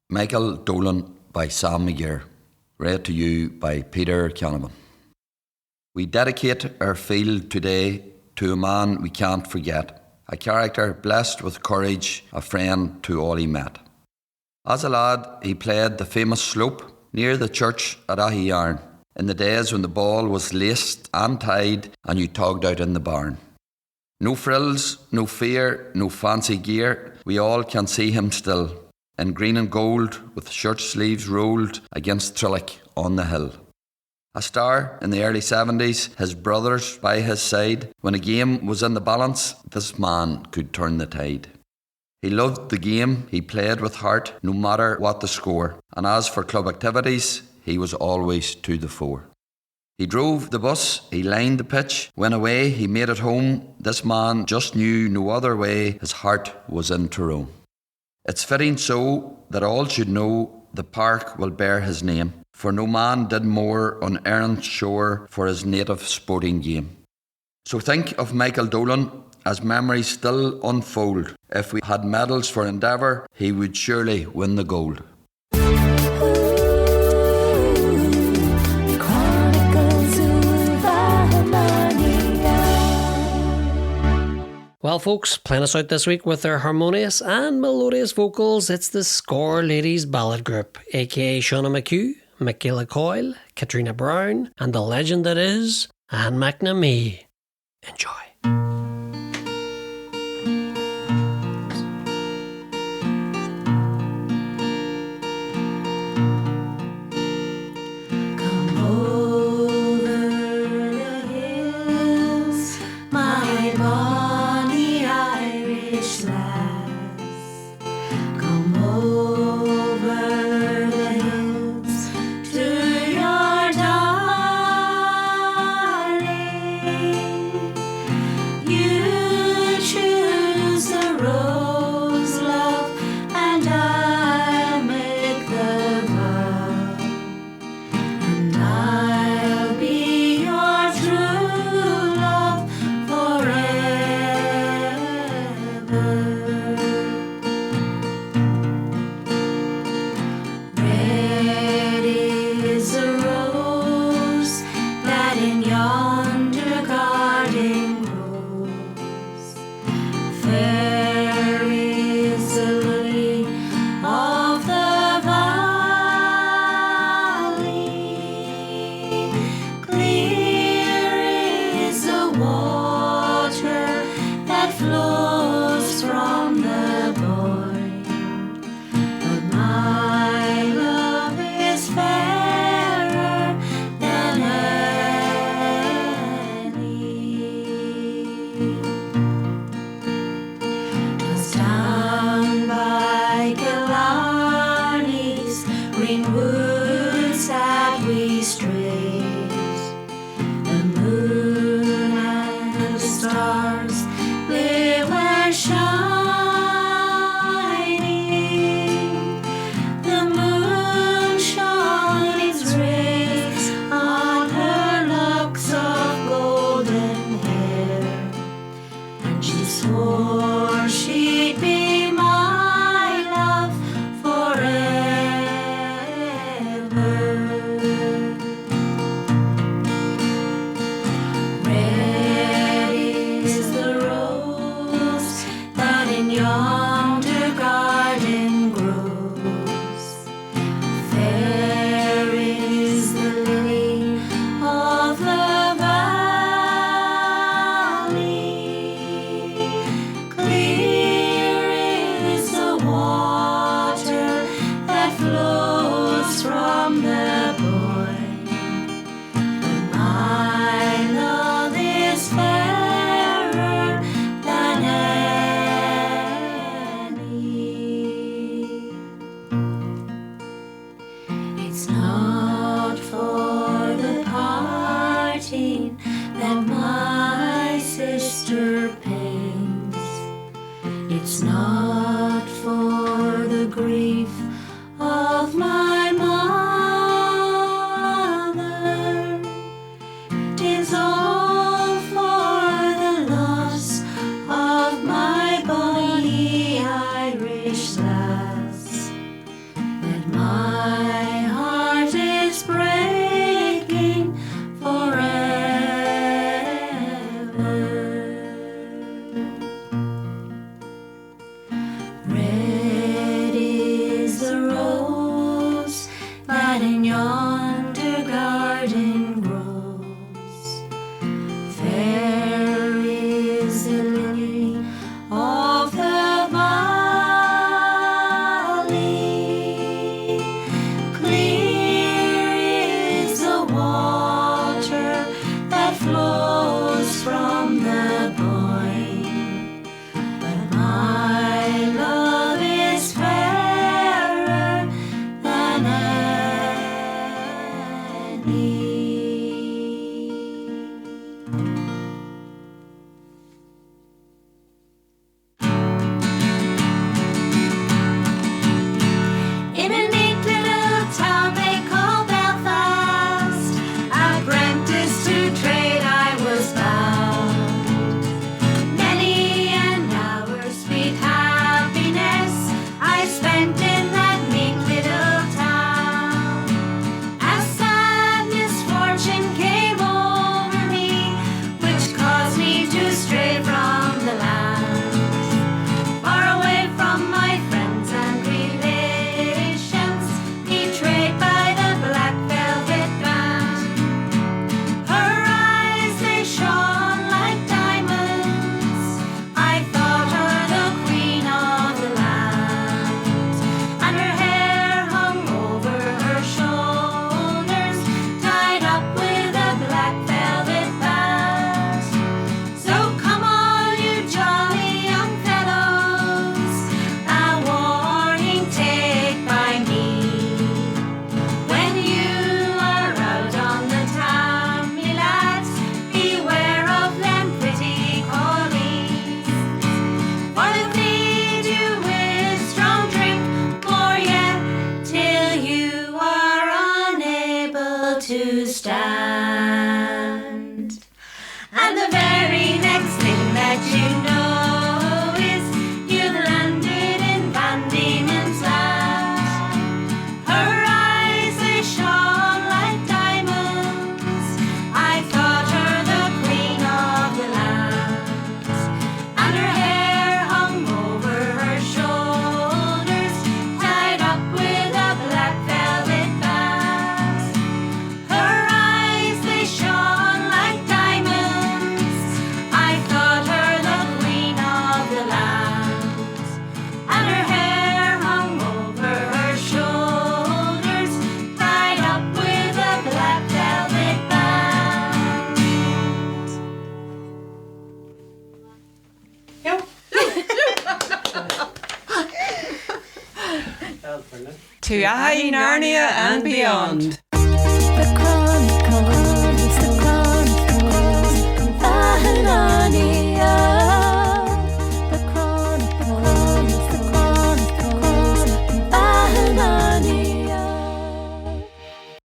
Michael Dolan by Sam McGear. Read to you by Peter Canavan. We dedicate our field today to a man we can't forget, a character blessed with courage, a friend to all he met. As a lad, he played the famous slope near the church at Aghyaran, in the days when the ball was laced and tied and you togged out in the barn. No frills, no fear, no fancy gear, we all can see him still, in green and gold, with shirt sleeves rolled against Trillick on the hill. A star in the early 70s, his brothers by his side. When a game was in the balance, this man could turn the tide. He loved the game, he played with heart, no matter what the score. And as for club activities, he was always to the fore. He drove the bus, he lined the pitch. When away, he made it home. This man just knew no other way. His heart was in Tyrone. It's fitting so that all should know the park will bear his name, for no man did more on Erin's shore for his native sporting game. So think of Michael Dolan as memories still unfold. If we had medals for endeavour, he would surely win the gold. Well, folks, playing us out this week with their harmonious and melodious vocals, it's the Score Ladies Ballad Group, aka Shauna McHugh, Michaela Coyle, Katrina Brown, and the legend that is Anne McNamee. Enjoy. You green woods that we strayed. The moon and the stars, they were shining. The moon shone its rays on her locks of golden hair, and she swore she'd be my love forever. Red is the rose that in yonder garden grows. Fair is the lily of the valley. Clear is the water that flows from the Boyne. But my love is fairer than any. It's not for the parting that my sister pains. It's not for the grief of my mother. 'Tis all for the loss of my bonny Irish lass, that my heart is breaking forever. Red is the rose that in yonder garden grows. Fair is the lily of the valley. Clear is the water that flows from the Boyne. But my love is fairer than any. In a neat little town they call Belfast, apprentice to trade I was bound. Many an hour sweet happiness I spent in that neat little town. As sad misfortune came over me, which caused me to stray from the land, far away from my friends and relations, betrayed by the black velvet band. Her eyes, they shone like diamonds. I thought her the queen of the land, and her hair hung over her shoulders, tied up with a black velvet band. So come all you jolly young fellows, a warning take by me. When you are out on the town, me lads, beware of them pretty collies. For they'll feed you with strong drink, more yet, till you are unable to stand. And the very next thing that you know is you've landed in Van Diemen's Land. Her eyes, they shone like diamonds. I thought her the queen of the land, and her hair hung over her shoulders, tied up with a black velvet band. Her eyes, To AghyNarnia and beyond.